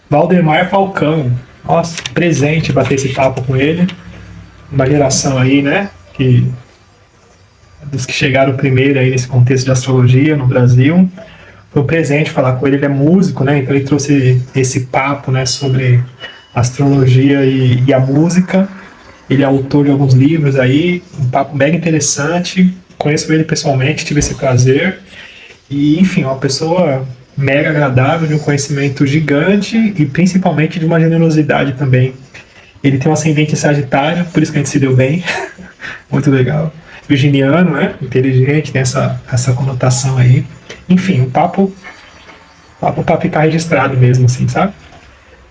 Valdemar Falcão. Nossa, presente bater esse papo com ele. Uma geração aí, né? Dos que chegaram primeiro aí nesse contexto de astrologia no Brasil. Foi um presente falar com ele. Ele é músico, né? Então ele trouxe esse papo, né? Sobre astrologia e a música. Ele é autor de alguns livros aí. Um papo mega interessante. Conheço ele pessoalmente, tive esse prazer. E, enfim, uma pessoa mega agradável, de um conhecimento gigante e principalmente de uma generosidade também. Ele tem um ascendente sagitário, por isso que a gente se deu bem. Muito legal. Virginiano, né? Inteligente, tem essa conotação aí. Enfim, um papo para ficar registrado mesmo, assim, sabe?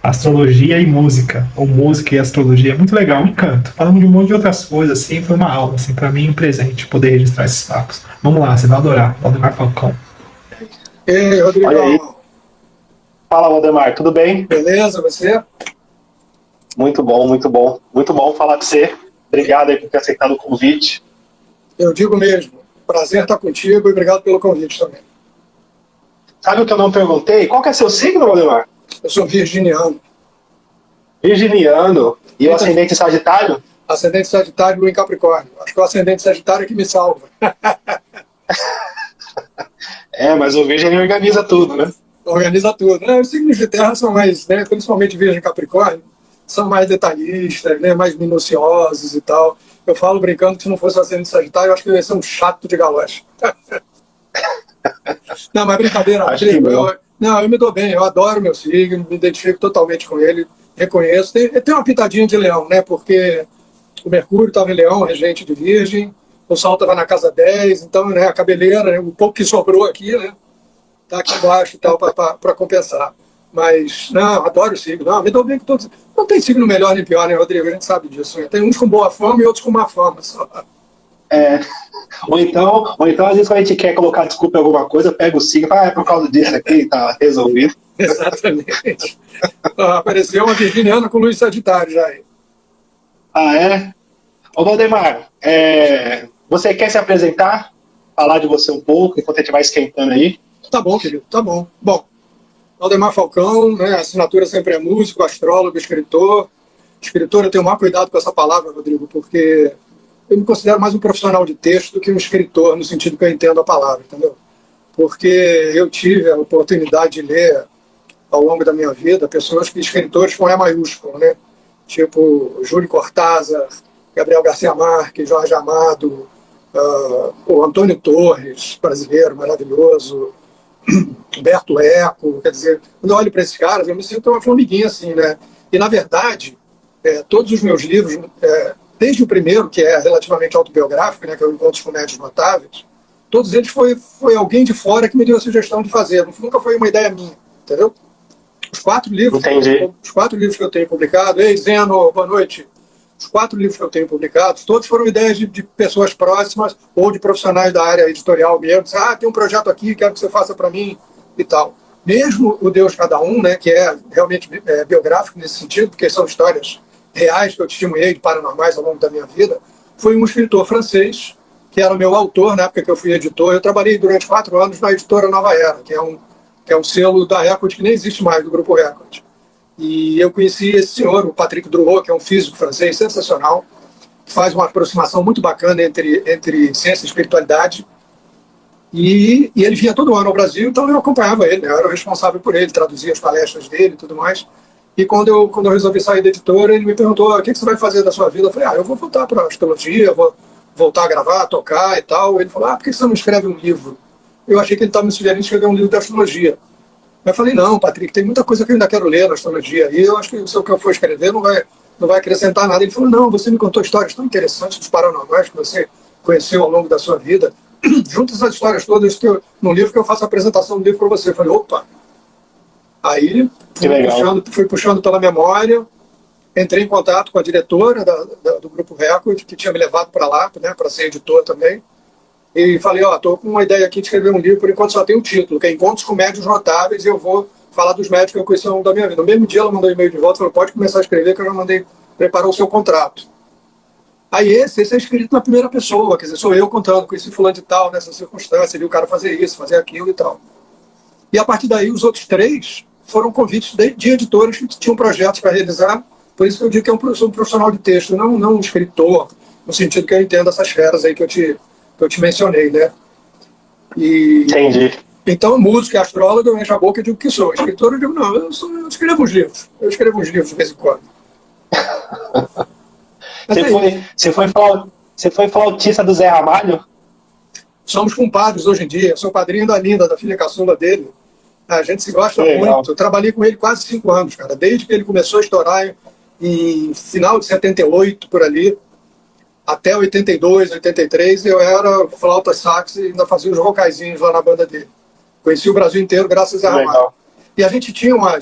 Astrologia e música, ou música e astrologia, é muito legal, um encanto. Falando de um monte de outras coisas, assim, foi uma aula, assim, para mim um presente poder registrar esses papos. Vamos lá, você vai adorar, Valdemar Falcão. Ei, Olha aí. Rodrigão, Fala, Waldemar, tudo bem? beleza? Você? Muito bom, muito bom. Muito bom falar com você. Obrigado aí por ter aceitado o convite. Eu digo mesmo, prazer estar contigo e obrigado pelo convite também. Sabe o que eu não perguntei? Qual que é seu signo, Waldemar? Eu sou virginiano, Virginiano. E o ascendente sagitário? ascendente Sagitário em Capricórnio. Acho que o ascendente Sagitário é que me salva. É, mas o Virgem organiza tudo, né? Organiza tudo. Os signos de terra são mais, né, principalmente Virgem e Capricórnio, são mais detalhistas, né, mais minuciosos e tal. Eu falo brincando que se não fosse o ascendente Sagitário, eu acho que eu ia ser um chato de galoche. Não, mas brincadeira, Acho que Rodrigo. não. Não, eu me dou bem, eu adoro meu signo, me identifico totalmente com ele, reconheço. Tem uma pitadinha de leão, né? Porque o Mercúrio estava em leão, regente de Virgem, o Sol estava na casa 10, então, né, a cabeleira, né, o pouco que sobrou aqui, né? Tá aqui embaixo e tal, para compensar. Mas, não, adoro o signo. Não, me dou bem com todos. Não tem signo melhor nem pior, né, Rodrigo? A gente sabe disso. Né? Tem uns com boa fama e outros com má fama. Só. É. Ou então, às vezes, quando a gente quer colocar desculpa em alguma coisa, pega o signo e fala, é por causa disso aqui, tá resolvido. Exatamente. Apareceu uma virginiana com luz Sagitário já aí. Ah, é? Ô, Valdemar, você quer se apresentar? Falar de você um pouco, enquanto a gente vai esquentando aí? Tá bom, querido, tá bom. Bom, Valdemar Falcão, né, a assinatura sempre é músico, astrólogo, escritor. Escritor, eu tenho o maior cuidado com essa palavra, Rodrigo, porque eu me considero mais um profissional de texto do que um escritor, no sentido que eu entendo a palavra, entendeu? Porque eu tive a oportunidade de ler, ao longo da minha vida, pessoas que escritores com E maiúsculo, né? Tipo Júlio Cortázar, Gabriel Garcia Marques, Jorge Amado, o Antônio Torres, brasileiro, maravilhoso, Humberto Eco, quer dizer, quando eu olho para esses caras, eu me sinto uma formiguinha assim, né? E, na verdade, todos os meus livros, desde o primeiro, que é relativamente autobiográfico, né, que é o Encontros com Médios Notáveis, todos eles foi alguém de fora que me deu a sugestão de fazer, nunca foi uma ideia minha, entendeu? Entendi. Os 4 livros que eu tenho publicado, ei, Zeno, boa noite, os 4 livros que eu tenho publicados, todos foram ideias de pessoas próximas ou de profissionais da área editorial mesmo. Tem um projeto aqui, quero que você faça para mim e tal. Mesmo o Deus Cada Um, né, que é realmente biográfico nesse sentido, porque são histórias reais que eu testemunhei de paranormais ao longo da minha vida, foi um escritor francês, que era o meu autor na época que eu fui editor. Eu trabalhei durante 4 anos na editora Nova Era, que é um selo da Record que nem existe mais, do Grupo Record. E eu conheci esse senhor, o Patrick Drouot, que é um físico francês sensacional, que faz uma aproximação muito bacana entre ciência e espiritualidade. E ele vinha todo ano ao Brasil, então eu acompanhava ele, né? Eu era o responsável por ele, traduzia as palestras dele e tudo mais. E quando eu resolvi sair da editora, ele me perguntou: o que você vai fazer da sua vida? Eu falei: eu vou voltar para a astrologia, vou voltar a gravar, tocar e tal. Ele falou: por que você não escreve um livro? Eu achei que ele estava me sugerindo escrever um livro de astrologia. Eu falei: não, Patrick, tem muita coisa que eu ainda quero ler na astrologia, e eu acho que se o que eu for escrever não vai acrescentar nada. Ele falou: não, você me contou histórias tão interessantes dos paranormais que você conheceu ao longo da sua vida. Junta essas histórias todas no livro que eu faço a apresentação do livro para você. Eu falei: opa! Aí fui puxando pela memória, entrei em contato com a diretora do Grupo Record, que tinha me levado para lá, né, para ser editor também, e falei: estou com uma ideia aqui de escrever um livro, por enquanto só tem o título, que é Encontros com Médios Notáveis, e eu vou falar dos médios que eu conheci ao longo da minha vida. No mesmo dia ela mandou um e-mail de volta e falou: pode começar a escrever, que eu já mandei preparar o seu contrato. Aí esse é escrito na primeira pessoa, quer dizer, sou eu contando, conheci fulano de tal, nessa circunstância, vi o cara fazer isso, fazer aquilo e tal. E a partir daí, os outros 3 foram convites de editoras que tinham projetos para realizar. Por isso que eu digo que sou um profissional de texto, não um escritor, no sentido que eu entendo essas feras aí que eu te mencionei, né? Entendi. Então, músico e astrólogo, eu encho a boca e digo que sou. Escritor, eu digo, não, eu escrevo uns livros. Eu escrevo uns livros de vez em quando. Você foi flautista do Zé Ramalho? Somos compadres hoje em dia. Eu sou padrinho da Linda, da filha caçula dele. A gente se gosta muito. Eu trabalhei com ele quase 5 anos, cara. Desde que ele começou a estourar em final de 78, por ali, até 82, 83, eu era flauta sax e ainda fazia os vocaizinhos lá na banda dele. Conheci o Brasil inteiro graças a Ramalho. E a gente tinha uma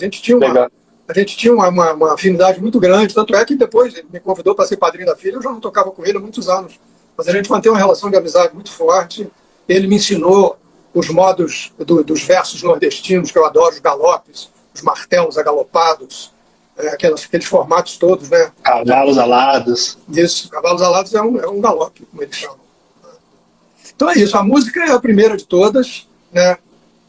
afinidade muito grande, tanto é que depois ele me convidou para ser padrinho da filha, eu já não tocava com ele há muitos anos, mas a gente mantém uma relação de amizade muito forte. Ele me ensinou os modos dos versos nordestinos, que eu adoro, os galopes, os martelos agalopados, aqueles formatos todos, né? Cavalos alados. Isso, cavalos alados é um galope, como eles chamam. Então é isso, a música é a primeira de todas, né?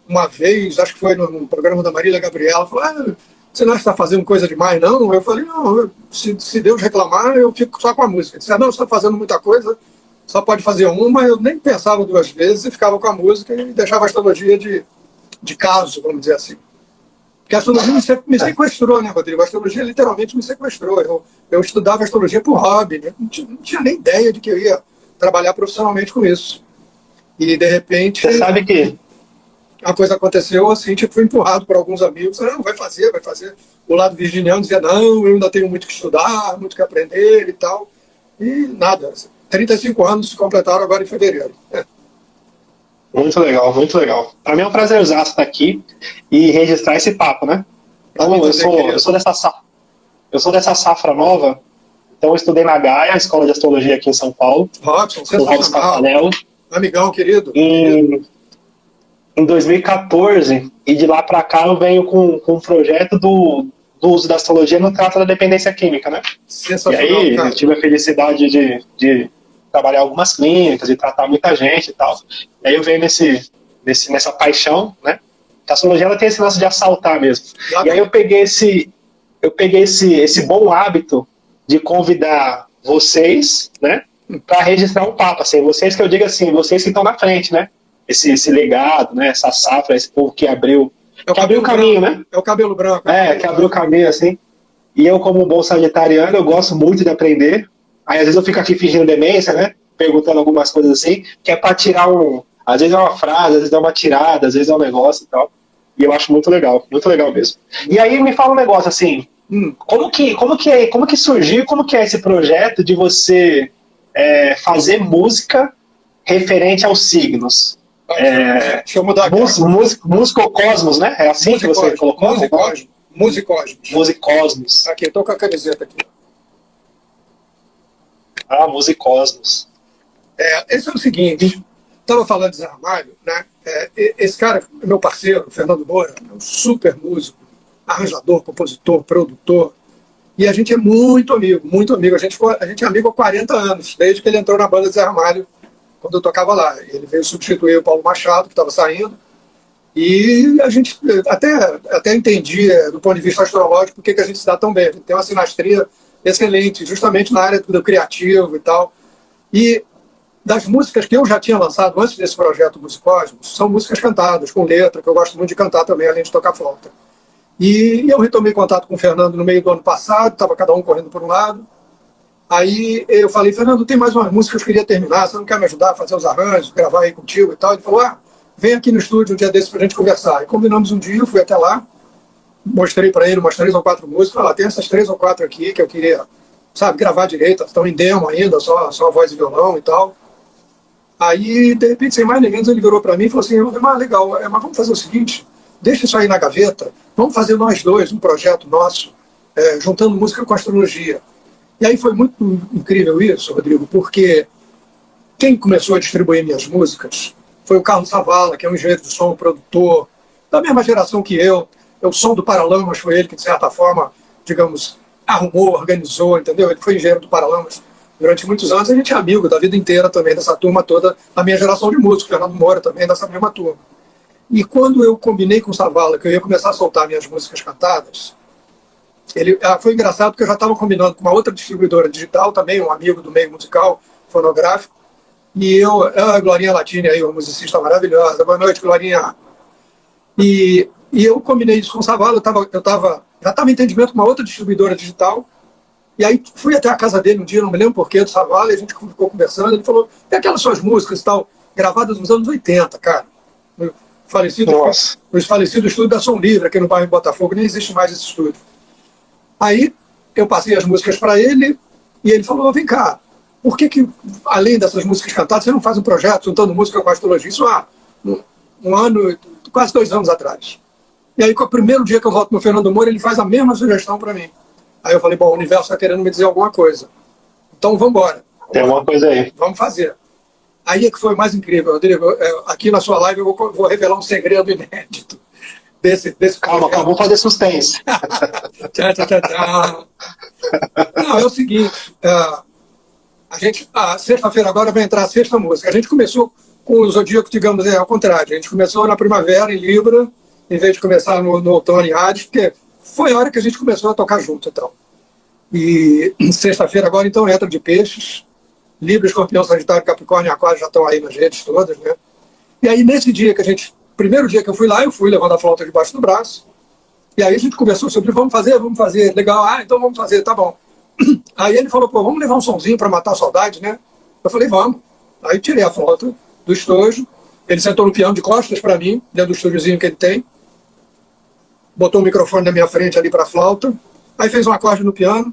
Uma vez, acho que foi no programa da Marília Gabriela, falou, você não está fazendo coisa demais, não? Eu falei, não, se Deus reclamar, eu fico só com a música. Ele disse, não, você está fazendo muita coisa, só pode fazer uma. Eu nem pensava 2 vezes e ficava com a música e deixava a astrologia de caso, vamos dizer assim. Porque a astrologia me sequestrou, né, Rodrigo? A astrologia literalmente me sequestrou. Eu estudava astrologia por hobby, né? Não tinha nem ideia de que eu ia trabalhar profissionalmente com isso. E, de repente... Você sabe que... A coisa aconteceu assim, fui empurrado por alguns amigos, não, vai fazer. O lado virginiano dizia, não, eu ainda tenho muito que estudar, muito que aprender e tal. E nada, 35 anos se completaram agora em fevereiro. Muito legal, muito legal. Para mim é um prazerzaço estar aqui e registrar esse papo, né? Então, eu sou dessa safra nova, então eu estudei na Gaia, Escola de Astrologia aqui em São Paulo. Robson, sensacional. Amigão, querido. Em 2014, e de lá para cá eu venho com um projeto do uso da astrologia no trato da dependência química, né? Sensacional, e aí cara. eu tive a felicidade de trabalhar em algumas clínicas e tratar muita gente e tal. E aí eu venho nessa paixão, né? A astrologia ela tem esse lance de assaltar mesmo. E aí eu peguei esse bom hábito de convidar vocês, né? Para registrar um papo, assim, vocês que eu digo assim, vocês que estão na frente, né? Esse legado, né? Essa safra, esse povo que abriu o caminho, branco, né? É o cabelo branco. Que abriu o caminho, assim. E eu, como um bom sagitariano, eu gosto muito de aprender. Aí, às vezes, eu fico aqui fingindo demência, né? Perguntando algumas coisas assim, que é pra tirar às vezes é uma frase, às vezes é uma tirada, às vezes é um negócio e tal. E eu acho muito legal mesmo. E aí, me fala um negócio, assim, como que surgiu, como que é esse projeto de você fazer música referente aos signos? Deixa eu mudar aqui. Musicocosmos, né? É assim que você colocou? Musicosmos. Aqui, eu tô com a camiseta aqui. Musicosmos. Esse é o seguinte, estava falando de Zé Ramalho, né? Esse cara, meu parceiro, Fernando Moura, é um super músico, arranjador, compositor, produtor, e a gente é muito amigo, muito amigo. A gente é amigo há 40 anos, desde que ele entrou na banda de Zé Ramalho, quando eu tocava lá. Ele veio substituir o Paulo Machado, que estava saindo, e a gente até entendi, do ponto de vista astrológico, por que a gente se dá tão bem. A gente tem uma sinastria excelente, justamente na área do criativo e tal. E das músicas que eu já tinha lançado antes desse projeto Musicosmos, são músicas cantadas, com letra, que eu gosto muito de cantar também, além de tocar flauta. E eu retomei contato com o Fernando no meio do ano passado, estava cada um correndo por um lado. Aí eu falei, Fernando, tem mais umas músicas que eu queria terminar, você não quer me ajudar a fazer os arranjos, gravar aí contigo e tal? Ele falou, vem aqui no estúdio um dia desse pra gente conversar. E combinamos um dia, eu fui até lá, mostrei para ele umas 3 ou 4 músicas, falei, tem essas 3 ou 4 aqui que eu queria, gravar direito, estão em demo ainda, só voz e violão e tal. Aí, de repente, sem mais nem menos, ele virou para mim e falou assim, legal, mas vamos fazer o seguinte, deixa isso aí na gaveta, vamos fazer nós dois um projeto nosso, juntando música com astrologia. E aí foi muito incrível isso, Rodrigo, porque quem começou a distribuir minhas músicas foi o Carlos Zavala, que é um engenheiro de som, produtor, da mesma geração que eu. O Som do Paralamas foi ele que, de certa forma, digamos, arrumou, organizou, entendeu? Ele foi engenheiro do Paralamas durante muitos anos. A gente é amigo da vida inteira também, dessa turma toda, da minha geração de músicos, Fernando Moura também, dessa mesma turma. E quando eu combinei com o Savala que eu ia começar a soltar minhas músicas cantadas, foi engraçado porque eu já estava combinando com uma outra distribuidora digital, também um amigo do meio musical, fonográfico, e a Glorinha Latini, aí, uma musicista maravilhosa. Boa noite, Glorinha. E eu combinei isso com o Savala, já estava em entendimento com uma outra distribuidora digital, e aí fui até a casa dele um dia, não me lembro porquê, do Savala, e a gente ficou conversando, ele falou, e aquelas suas músicas e tal, gravadas nos anos 80, cara. Os falecidos estúdios da Som Livre, aqui no bairro de Botafogo, nem existe mais esse estúdio. Aí eu passei as músicas para ele, e ele falou, vem cá, por que além dessas músicas cantadas, você não faz um projeto juntando música com astrologia? Isso há um ano, quase 2 anos atrás. E aí, com o primeiro dia que eu volto no Fernando Moura, ele faz a mesma sugestão para mim. Aí eu falei, bom, o universo está querendo me dizer alguma coisa. Então vamos embora. Tem alguma coisa aí. Vamos fazer. Aí é que foi o mais incrível, Rodrigo. Aqui na sua live eu vou revelar um segredo inédito desse Calma, vamos fazer suspense. Não, é o seguinte, a sexta-feira agora vai entrar a sexta música. A gente começou com o Zodíaco, digamos, ao contrário. A gente começou na primavera, em Libra, em vez de começar no outono em Ares, porque foi a hora que a gente começou a tocar junto. Então. E sexta-feira agora, então, entra de Peixes. Libra, Escorpião, Sagitário, Capricórnio e Aquário já estão aí nas redes todas, né? E aí, nesse dia primeiro dia que eu fui lá, eu fui levando a flauta debaixo do braço. E aí a gente conversou sobre, vamos fazer, legal, então vamos fazer, tá bom. Aí ele falou, pô, vamos levar um sonzinho para matar a saudade, né? Eu falei, vamos. Aí tirei a flauta do estojo, ele sentou no piano de costas para mim, dentro do estúdiozinho que ele tem, botou o microfone na minha frente ali para a flauta, aí fez um acorde no piano,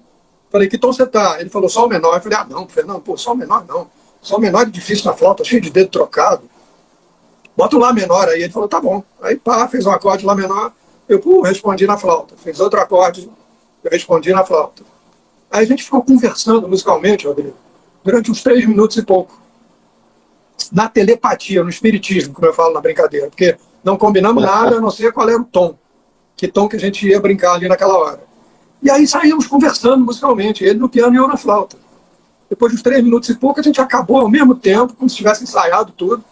falei, que tom você tá? Ele falou, sol menor. Eu falei, não, Fernando, pô, sol menor não. Sol menor é difícil na flauta, cheio de dedo trocado. Bota o lá menor aí. Ele falou, tá bom. Aí pá, fez um acorde lá menor, eu respondi na flauta. Fez outro acorde, eu respondi na flauta. Aí a gente ficou conversando musicalmente, Rodrigo, durante uns 3 minutos e pouco. Na telepatia, no espiritismo, como eu falo na brincadeira, porque não combinamos nada, a não ser qual era o tom. Que tom que a gente ia brincar ali naquela hora. E aí saímos conversando musicalmente, ele no piano e eu na flauta. Depois de uns 3 minutos e pouco, a gente acabou ao mesmo tempo, como se tivesse ensaiado tudo.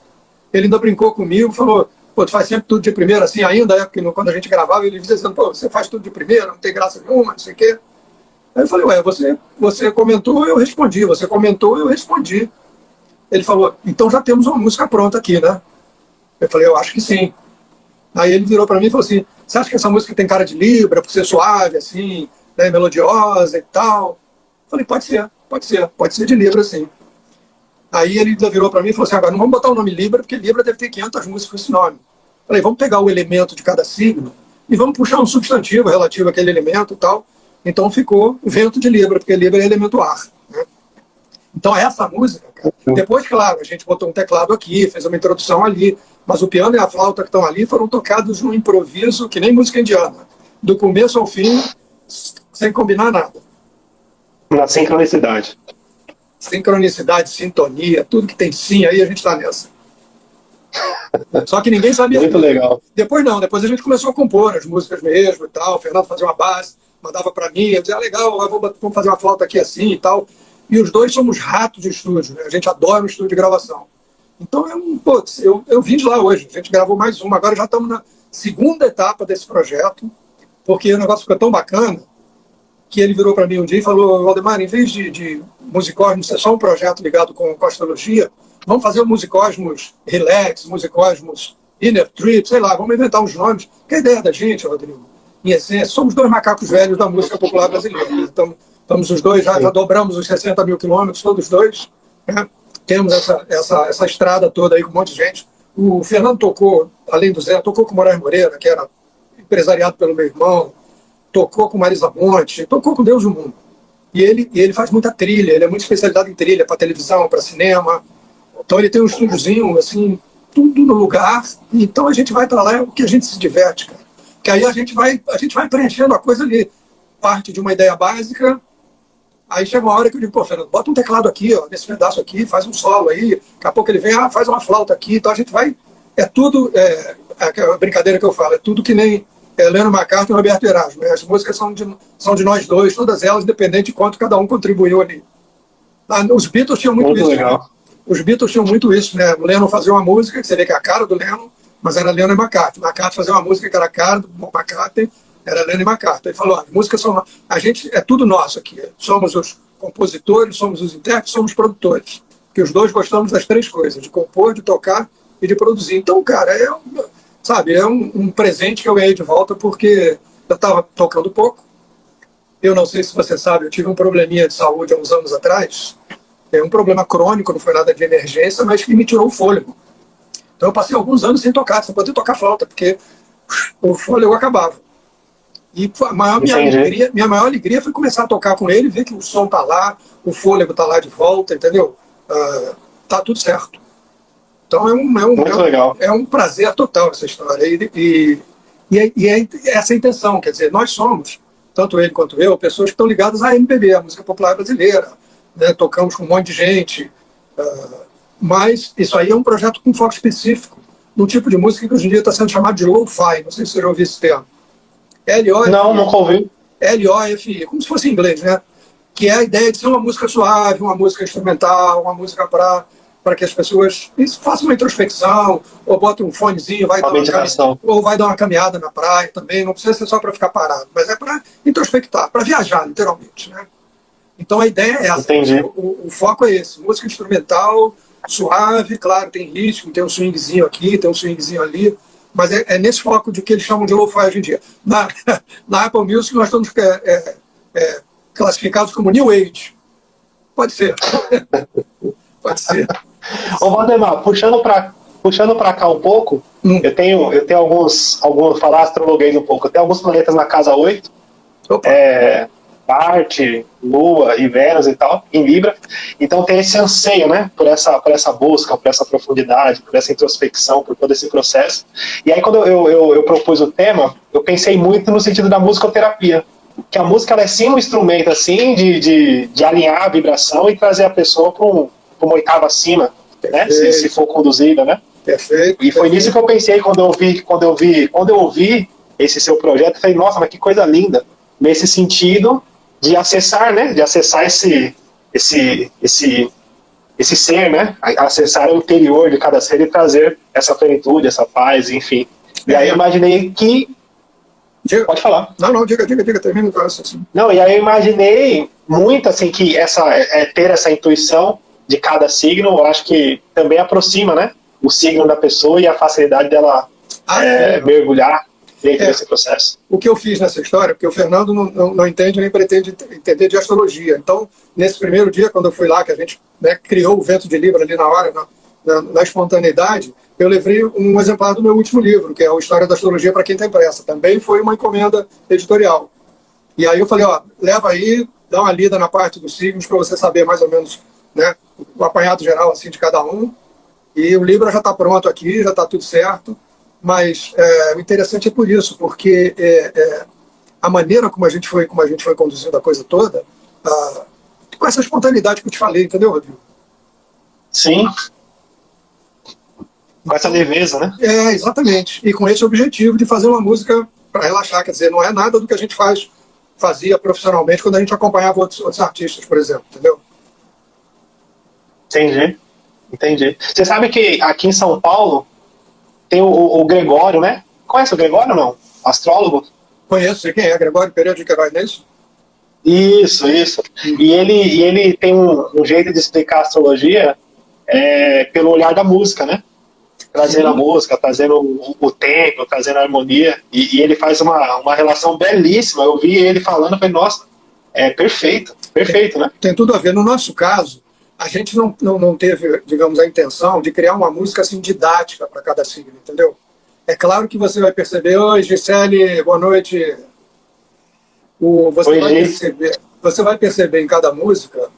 Ele ainda brincou comigo, falou, pô, tu faz sempre tudo de primeira, assim ainda, porque quando a gente gravava, ele dizia, pô, você faz tudo de primeira, não tem graça nenhuma, não sei o quê. Aí eu falei, ué, você comentou, eu respondi, você comentou, eu respondi. Ele falou, então já temos uma música pronta aqui, né? Eu falei, eu acho que sim. Aí ele virou para mim e falou assim, você acha que essa música tem cara de Libra, por ser suave, assim, né, melodiosa e tal? Eu falei, pode ser de Libra, sim. Aí ele virou para mim e falou assim, agora não vamos botar o nome Libra, porque Libra deve ter 500 músicas com esse nome. Eu falei, vamos pegar o elemento de cada signo e vamos puxar um substantivo relativo àquele elemento e tal. Então ficou Vento de Libra, porque Libra é elemento ar. Né? Então essa música, cara, depois, claro, a gente botou um teclado aqui, fez uma introdução ali, mas o piano e a flauta que estão ali foram tocados num improviso que nem música indiana. Do começo ao fim, sem combinar nada. Na sincronicidade. Sincronicidade, sintonia, tudo que tem sim, aí a gente está nessa. Só que ninguém sabia. Muito legal. Depois não, depois a gente começou a compor as músicas mesmo e tal. O Fernando fazia uma base, mandava para mim, eu dizia, legal, vamos fazer uma flauta aqui assim e tal. E os dois somos ratos de estúdio, né? A gente adora o estúdio de gravação. Então, eu vim de lá hoje, a gente gravou mais uma, agora já estamos na segunda etapa desse projeto, porque o negócio ficou tão bacana que ele virou para mim um dia e falou, Waldemar, em vez de Musicosmos ser só um projeto ligado com astrologia, vamos fazer o Musicosmos Relax, Musicosmos Inner Trip, sei lá, vamos inventar uns nomes. Que é a ideia da gente, Rodrigo? Em essência, somos 2 macacos velhos da música popular brasileira. Então, estamos os dois, já dobramos os 60 mil quilômetros, todos dois. Né? Temos essa estrada toda aí com um monte de gente. O Fernando tocou, além do Zé, tocou com o Moraes Moreira, que era empresariado pelo meu irmão, tocou com Marisa Monte, tocou com Deus do Mundo. E ele faz muita trilha, ele é muito especializado em trilha, para televisão, para cinema. Então ele tem um estúdiozinho, assim, tudo no lugar. Então a gente vai para lá, é o que a gente se diverte, cara. Que aí a gente vai preenchendo a coisa ali. Parte de uma ideia básica, aí chega uma hora que eu digo, pô, Fernando, bota um teclado aqui, ó, nesse pedaço aqui, faz um solo aí, daqui a pouco ele vem, faz uma flauta aqui, então a gente vai, é tudo, a brincadeira que eu falo, é tudo que nem Lennon McCartney e Roberto Erasmo, né? As músicas são de nós dois, todas elas, independente de quanto cada um contribuiu ali. Os Beatles tinham muito isso. Legal. Né? Os Beatles tinham muito isso, né? O Lennon fazia uma música, que você vê que é a cara do Lennon, mas era Lennon e McCartney. McCartney fazia uma música que era a cara do McCartney, era Lennon e McCartney. Ele falou, as músicas são... A gente é tudo nosso aqui. Somos os compositores, somos os intérpretes, somos os produtores. Porque os dois gostamos das três coisas, de compor, de tocar e de produzir. Então, cara, é um presente que eu ganhei de volta porque eu estava tocando pouco. Eu não sei se você sabe, eu tive um probleminha de saúde há uns anos atrás. É um problema crônico, não foi nada de emergência, mas que me tirou o fôlego. Então eu passei alguns anos sem tocar, sem poder tocar flauta, porque o fôlego acabava. E minha maior alegria foi começar a tocar com ele, ver que o som tá lá, o fôlego tá lá de volta, entendeu? Tá tudo certo. Então é um prazer total essa história. E é essa a intenção, quer dizer, nós somos, tanto ele quanto eu, pessoas que estão ligadas à MPB, a música popular brasileira, né? Tocamos com um monte de gente, mas isso aí é um projeto com foco específico, num tipo de música que hoje em dia está sendo chamado de lo-fi, não sei se você já ouviu esse termo. Não, nunca ouvi. L-O-F-I, como se fosse em inglês, né? Que é a ideia de ser uma música suave, uma música instrumental, uma música para que as pessoas façam uma introspecção, ou botem um fonezinho, vai dar uma caminhada na praia também, não precisa ser só para ficar parado, mas é para introspectar, para viajar, literalmente, né? Então a ideia é essa. Entendi. O foco é esse, música instrumental, suave, claro, tem ritmo, tem um swingzinho aqui, tem um swingzinho ali, mas é nesse foco de que eles chamam de lo-fi hoje em dia. Na Apple Music nós estamos classificados como New Age. Pode ser. Pode ser. Ô, Valdemar, puxando para cá um pouco, eu tenho alguns falar astrologuês um pouco, eu tenho alguns planetas na casa 8, Marte, Lua e Vênus e tal, em Libra, então tem esse anseio, né, por essa busca, por essa profundidade, por essa introspecção, por todo esse processo. E aí quando eu propus o tema, eu pensei muito no sentido da musicoterapia, que a música ela é sim um instrumento assim de alinhar a vibração e trazer a pessoa para uma oitava acima, né? Se for conduzida, né? Perfeito. E foi nisso que eu pensei quando eu ouvi esse seu projeto, eu falei, nossa, mas que coisa linda, nesse sentido de acessar, né? De acessar esse ser, né? Acessar o interior de cada ser e trazer essa plenitude, essa paz, enfim. E aí eu imaginei que... Pode falar. Não, diga, termina o assim. Não, e aí eu imaginei muito, assim, que ter essa intuição de cada signo, eu acho que também aproxima, né? O signo da pessoa e a facilidade dela mergulhar dentro desse processo. O que eu fiz nessa história, porque o Fernando não entende nem pretende entender de astrologia. Então, nesse primeiro dia, quando eu fui lá, que a gente, né, criou o vento de Libra ali na hora, na espontaneidade, eu levei um exemplar do meu último livro, que é o História da Astrologia para quem tem pressa. Também foi uma encomenda editorial. E aí eu falei, leva aí, dá uma lida na parte dos signos para você saber mais ou menos, né, o apanhado geral assim, de cada um. E o livro já está pronto aqui, já está tudo certo. Mas o interessante é por isso, porque a maneira como a gente foi conduzindo a coisa toda, com essa espontaneidade que eu te falei, entendeu, Rodrigo? Sim. Com essa leveza, né? Exatamente. E com esse objetivo de fazer uma música para relaxar. Quer dizer, não é nada do que a gente fazia profissionalmente quando a gente acompanhava outros artistas, por exemplo, entendeu? Entendi. Você sabe que aqui em São Paulo tem o Gregório, né? Conhece o Gregório ou não? Astrólogo? Conheço, sei quem é, Gregório Pereira de Queiroz, não é isso? Isso. E ele tem um jeito de explicar a astrologia pelo olhar da música, né? Trazendo a música, trazendo o tempo, trazendo a harmonia. E ele faz uma relação belíssima. Eu vi ele falando, eu falei, nossa, perfeito, né? Tem tudo a ver. No nosso caso, a gente não teve, digamos, a intenção de criar uma música assim didática para cada signo, entendeu? É claro que você vai perceber, oi, Gisele, boa noite. Você vai perceber em cada música,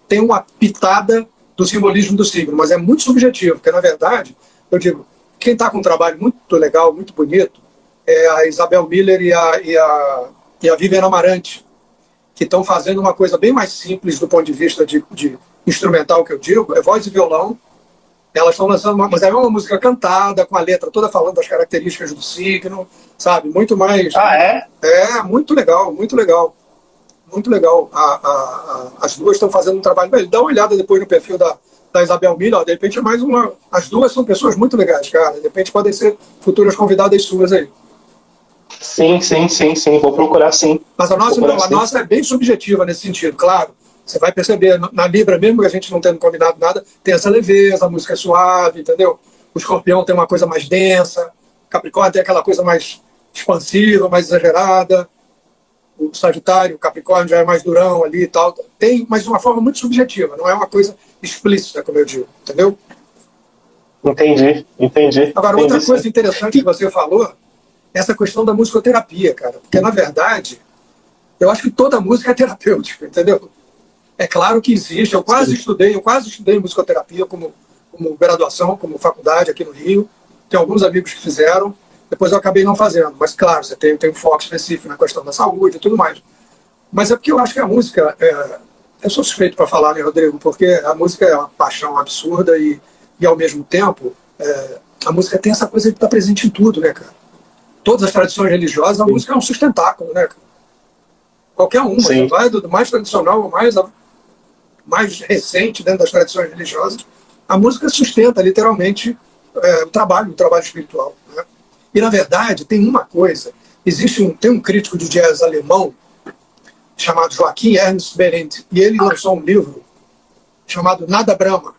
tem uma pitada do simbolismo do signo, mas é muito subjetivo, porque na verdade, eu digo, quem está com um trabalho muito legal, muito bonito, é a Isabel Miller e a Viviane Amarante, que estão fazendo uma coisa bem mais simples do ponto de vista de instrumental, que eu digo, é voz e violão. Elas estão lançando mas é uma música cantada, com a letra toda falando das características do signo, sabe? Muito mais... muito legal, muito legal. Muito legal. As duas estão fazendo um trabalho... Dá uma olhada depois no perfil da da Isabel Miller, ó, de repente é mais uma. As duas são pessoas muito legais, cara. De repente podem ser futuras convidadas suas aí. Sim, sim, sim, sim. Vou procurar sim. Mas a nossa não, a nossa é bem subjetiva nesse sentido, claro. Você vai perceber, na Libra, mesmo que a gente não tendo combinado nada, tem essa leveza, a música é suave, entendeu? O Escorpião tem uma coisa mais densa, o Capricórnio tem aquela coisa mais expansiva, mais exagerada, o Sagitário, o Capricórnio já é mais durão ali e tal. Tem, mas de uma forma muito subjetiva, não é uma coisa explícita, como eu digo, entendeu? Entendi. Agora, outra coisa interessante que você falou, é essa questão da musicoterapia, cara, porque, na verdade, eu acho que toda música é terapêutica, entendeu? É claro que existe, eu quase estudei musicoterapia como graduação, como faculdade aqui no Rio. Tem alguns amigos que fizeram, depois eu acabei não fazendo. Mas, claro, você tem um foco específico na questão da saúde e tudo mais. Mas é porque eu acho que a música, eu sou suspeito para falar, né, Rodrigo? Porque a música é uma paixão absurda e ao mesmo tempo, a música tem essa coisa de estar presente em tudo, né, cara? Todas as tradições religiosas, a música é um sustentáculo, né, cara? Qualquer uma, você vai do mais tradicional ao mais recente dentro das tradições religiosas, a música sustenta literalmente o trabalho espiritual, né? E na verdade tem uma coisa, tem um crítico de jazz alemão chamado Joachim Ernst Berendt, e ele lançou um livro chamado Nada Brahma.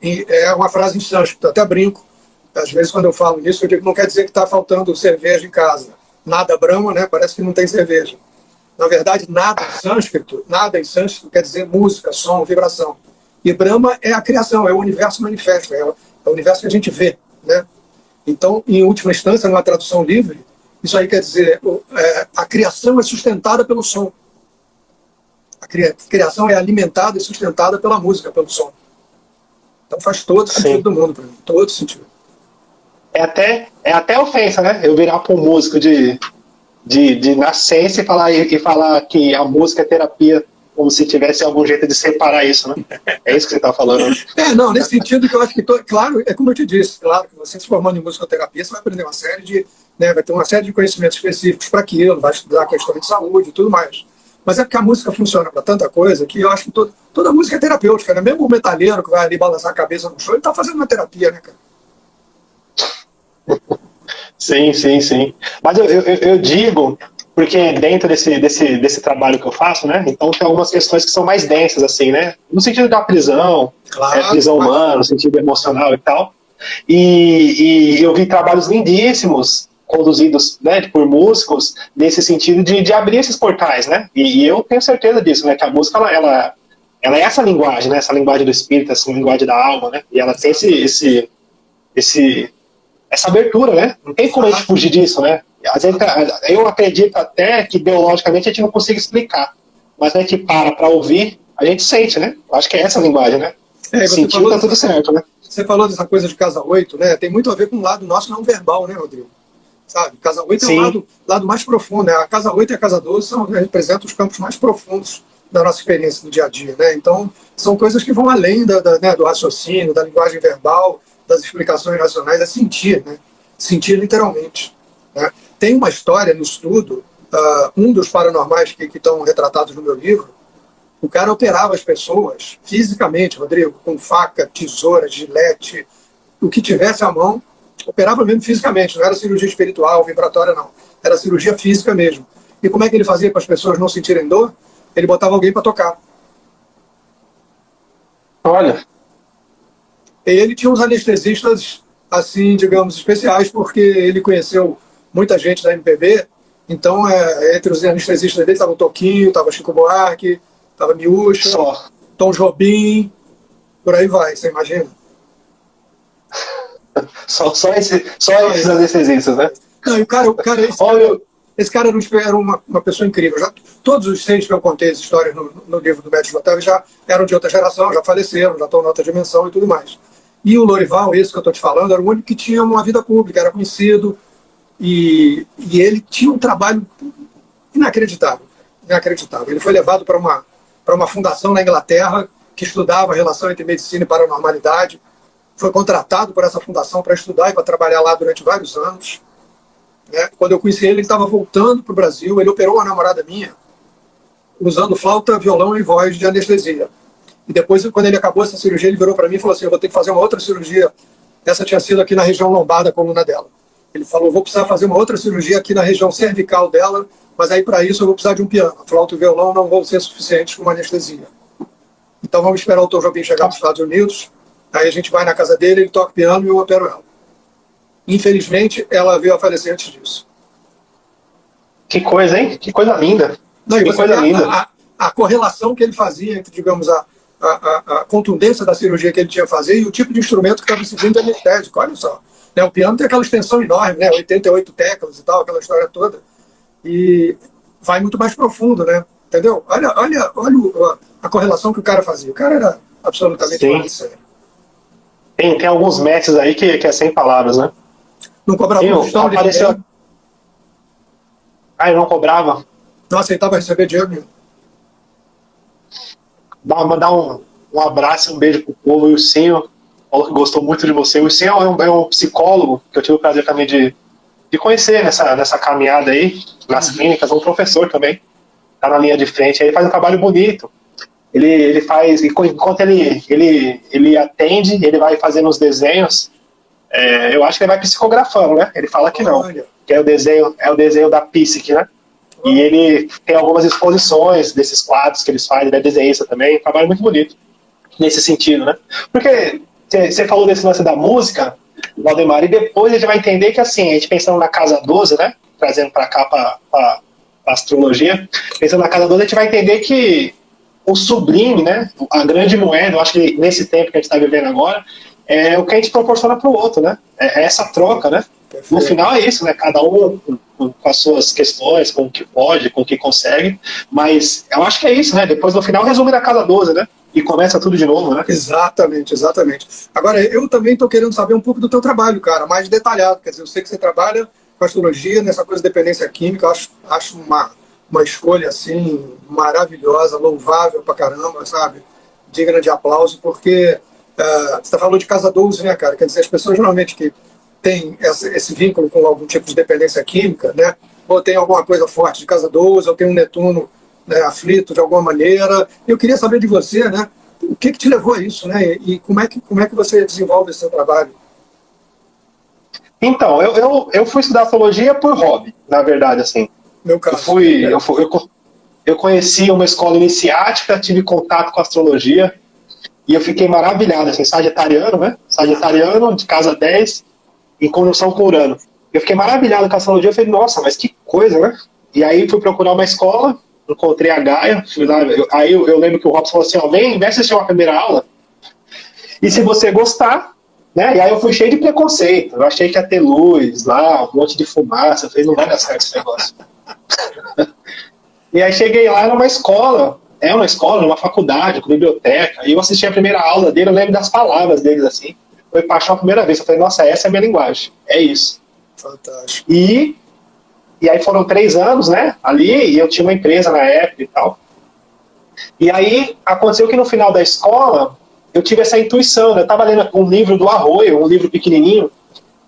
E é uma frase em sânscrito, até brinco, às vezes quando eu falo nisso eu digo que não quer dizer que está faltando cerveja em casa. Nada Brahma, né? Parece que não tem cerveja. Na verdade, nada em sânscrito quer dizer música, som, vibração. E Brahma é a criação, é o universo manifesto, é o universo que a gente vê, né? Então, em última instância, numa tradução livre, isso aí quer dizer a criação é sustentada pelo som. A criação é alimentada e sustentada pela música, pelo som. Então faz todo sentido do mundo para mim, todo sentido. É até ofensa, né? Eu virar para um músico de nascença e falar que a música é terapia, como se tivesse algum jeito de separar isso, né? É isso que você está falando. Não, nesse sentido que eu acho que, claro, é como eu te disse, claro, que você se formando em musicoterapia, você vai aprender uma série de, né, vai ter uma série de conhecimentos específicos para aquilo, vai estudar questões de saúde e tudo mais. Mas é porque a música funciona para tanta coisa que eu acho que toda música é terapêutica, né? Mesmo o metalheiro que vai ali balançar a cabeça no show, ele está fazendo uma terapia, né, cara? Sim. Mas eu digo, porque dentro desse trabalho que eu faço, né? Então tem algumas questões que são mais densas, assim, né? No sentido da prisão, claro, prisão humana, no sentido emocional e tal. E eu vi trabalhos lindíssimos conduzidos, né, por músicos nesse sentido de abrir esses portais, né? E eu tenho certeza disso, né? Que a música ela é essa linguagem, né? Essa linguagem do espírito, essa linguagem da alma, né? E ela tem essa abertura, né? Não tem como a gente fugir disso, né? Eu acredito até que biologicamente a gente não consiga explicar, mas a gente para ouvir, a gente sente, né? Eu acho que é essa a linguagem, né? Sentiu, tá tudo certo, né? Você falou dessa coisa de casa 8, né? Tem muito a ver com o lado nosso não verbal, né, Rodrigo? Sabe? Casa 8 é o lado mais profundo, né? A casa 8 e a casa 12 representam os campos mais profundos da nossa experiência no dia a dia, né? Então, são coisas que vão além né, do raciocínio, da linguagem verbal, das explicações racionais, é sentir, né? Sentir literalmente, né? Tem uma história no estudo, um dos paranormais que estão retratados no meu livro, o cara operava as pessoas fisicamente, Rodrigo, com faca, tesoura, gilete, o que tivesse à mão, operava mesmo fisicamente, não era cirurgia espiritual, vibratória, não. Era cirurgia física mesmo. E como é que ele fazia para as pessoas não sentirem dor? Ele botava alguém para tocar. Olha. E ele tinha uns anestesistas, assim, digamos, especiais, porque ele conheceu muita gente da MPB. Então, entre os anestesistas dele estava o Toquinho, estava Chico Buarque, estava Miúcha, Tom Jobim, por aí vai, você imagina? Só esses anestesistas, né? Não, e esse cara era uma pessoa incrível. Todos os 6 que eu contei as histórias no livro do Médico Otávio já eram de outra geração, já faleceram, já estão em outra dimensão e tudo mais. E o Lorival, esse que eu estou te falando, era o único que tinha uma vida pública, era conhecido, e ele tinha um trabalho inacreditável. Ele foi levado para uma fundação na Inglaterra que estudava a relação entre medicina e paranormalidade. Foi contratado por essa fundação para estudar e para trabalhar lá durante vários anos. Né? Quando eu conheci ele estava voltando para o Brasil. Ele operou uma namorada minha usando flauta, violão e voz de anestesia. E depois, quando ele acabou essa cirurgia, ele virou para mim e falou assim, eu vou ter que fazer uma outra cirurgia. Essa tinha sido aqui na região lombar da coluna dela. Ele falou, vou precisar fazer uma outra cirurgia aqui na região cervical dela, mas aí para isso eu vou precisar de um piano. A flauta e o violão não vão ser suficientes com uma anestesia. Então vamos esperar o Tom Jobim chegar nos Estados Unidos, aí a gente vai na casa dele, ele toca piano e eu opero ela. Infelizmente, ela veio a falecer antes disso. Que coisa, hein? Que coisa linda. Não, que coisa linda. A correlação que ele fazia entre, digamos, a contundência da cirurgia que ele tinha que fazer e o tipo de instrumento que estava seguindo anestésico. Olha só. Né, o piano tem aquela extensão enorme, né, 88 teclas e tal, aquela história toda. E vai muito mais profundo, né? Entendeu? Olha a correlação que o cara fazia. O cara era absolutamente fora sério. Tem alguns mestres aí que é sem palavras, né? Não cobrava questão de ninguém. Ah, ele não cobrava? Não aceitava receber dinheiro nenhum. Mandar um abraço e um beijo pro povo. E o Senhor falou que gostou muito de você. O Senhor é um psicólogo que eu tive o prazer também de conhecer nessa caminhada aí, nas clínicas, um professor também, tá na linha de frente, aí ele faz um trabalho bonito. Ele faz, enquanto ele atende, ele vai fazendo os desenhos, eu acho que ele vai psicografando, né? Ele fala que não, que é o desenho da psique, né? E ele tem algumas exposições desses quadros que eles fazem, ele é desenhista também, um trabalho muito bonito nesse sentido, né? Porque você falou desse lance da música, Valdemar, e depois a gente vai entender que, assim, a gente pensando na Casa 12, né, trazendo para cá para astrologia, pensando na Casa 12, a gente vai entender que o sublime, né, a grande moeda, eu acho que nesse tempo que a gente está vivendo agora, é o que a gente proporciona para o outro, né, é essa troca, né. Perfeito. No final é isso, né, cada um com as suas questões, com o que pode, com o que consegue, mas eu acho que é isso, né, depois no final resume na Casa 12, né. E começa tudo de novo, né? Exatamente. Agora, eu também estou querendo saber um pouco do teu trabalho, cara, mais detalhado. Quer dizer, eu sei que você trabalha com astrologia, nessa coisa de dependência química, eu acho uma escolha, assim, maravilhosa, louvável pra caramba, sabe? Digna de aplauso, porque você falou de Casa 12, né, cara? Quer dizer, as pessoas normalmente que têm esse vínculo com algum tipo de dependência química, né? Ou tem alguma coisa forte de Casa 12, ou tem um Netuno, né, aflito de alguma maneira. Eu queria saber de você, né, o que te levou a isso, né, e como é que você desenvolve esse seu trabalho? Então, eu fui estudar astrologia por hobby, na verdade, assim. Meu caso. Eu conheci uma escola iniciática, tive contato com a astrologia e eu fiquei maravilhado, assim, sagitariano, né, sagitariano de casa 10, em conjunção com Urano. Eu fiquei maravilhado com a astrologia, eu falei, nossa, mas que coisa, né? E aí fui procurar uma escola, encontrei a Gaia, fui lá, aí eu lembro que o Robson falou assim, vem assistir uma primeira aula, e se você gostar, né, e aí eu fui cheio de preconceito, eu achei que ia ter luz lá, um monte de fumaça, eu falei, não vai dar certo esse negócio. E aí cheguei lá numa escola, numa faculdade, com biblioteca, e eu assisti a primeira aula dele, eu lembro das palavras deles, assim, foi paixão a primeira vez, eu falei, nossa, essa é a minha linguagem, é isso. Fantástico. E aí foram 3 anos, né, ali, e eu tinha uma empresa na época e tal. E aí aconteceu que no final da escola, eu tive essa intuição, né? Eu estava lendo um livro do Arroio, um livro pequenininho,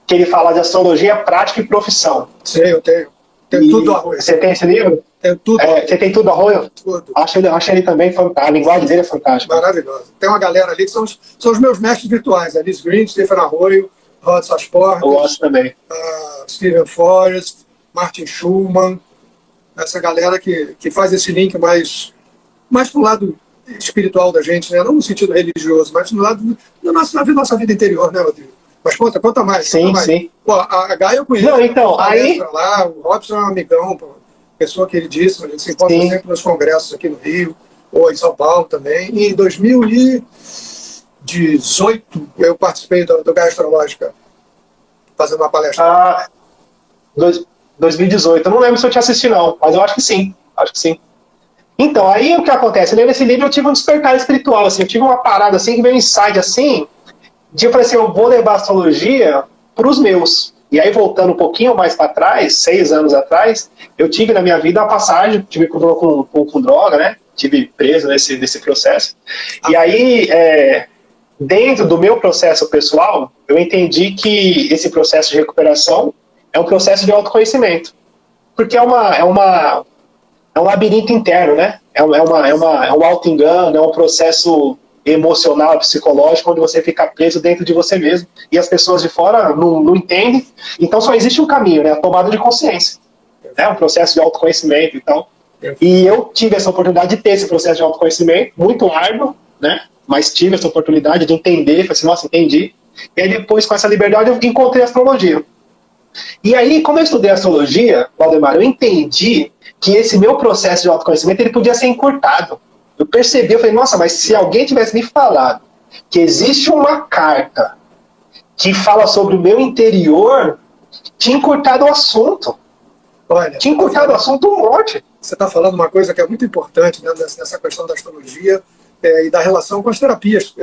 que ele fala de astrologia, prática e profissão. Sim, eu tenho. Tenho tudo do Arroio. Você tem esse livro? Tenho tudo. Você tem tudo do Arroio? Tudo. Acho ele também fantástico, a linguagem dele é fantástica. Maravilhosa. Tem uma galera ali que são os meus mestres virtuais, Alice Green, Stephen Arroio, Rod Sasportas, eu gosto também. Stephen Forrest, Martin Schulman, essa galera que faz esse link mais pro lado espiritual da gente, né? Não no sentido religioso, mas no lado da nossa vida interior, né, Rodrigo? Mas conta mais. Sim, mais. sim. Pô, a Gaia eu conheço. Não, então, aí... lá, o Robson é um amigão, pô, pessoa queridíssima, a gente se encontra sempre nos congressos aqui no Rio, ou em São Paulo também. E em 2018 eu participei do Gaia Astrológica, fazendo uma palestra. 2018, eu não lembro se eu te assisti não, mas eu acho que sim. Então, aí o que acontece? Nesse livro eu tive um despertar espiritual, assim, eu tive uma parada assim, que veio um insight assim, de eu falei assim, eu vou levar a astrologia para os meus. E aí, voltando um pouquinho mais para trás, 6 anos atrás, eu tive na minha vida uma passagem, tive problema com droga, né? Tive preso nesse processo. E aí, dentro do meu processo pessoal, eu entendi que esse processo de recuperação é um processo de autoconhecimento. Porque é um labirinto interno, né? É um auto-engano, é um processo emocional, psicológico, onde você fica preso dentro de você mesmo e as pessoas de fora não entendem. Então só existe um caminho, né? A tomada de consciência. É um processo de autoconhecimento e tal. E eu tive essa oportunidade de ter esse processo de autoconhecimento, muito árduo, né? Mas tive essa oportunidade de entender, falei assim, nossa, entendi. E aí depois, com essa liberdade, eu encontrei a astrologia. E aí, quando eu estudei astrologia, Valdemar, eu entendi que esse meu processo de autoconhecimento, ele podia ser encurtado. Eu percebi, eu falei, nossa, mas se alguém tivesse me falado que existe uma carta que fala sobre o meu interior, tinha encurtado o assunto. Olha, tinha encurtado o assunto um monte. Você está falando uma coisa que é muito importante, né, nessa questão da astrologia e da relação com as terapias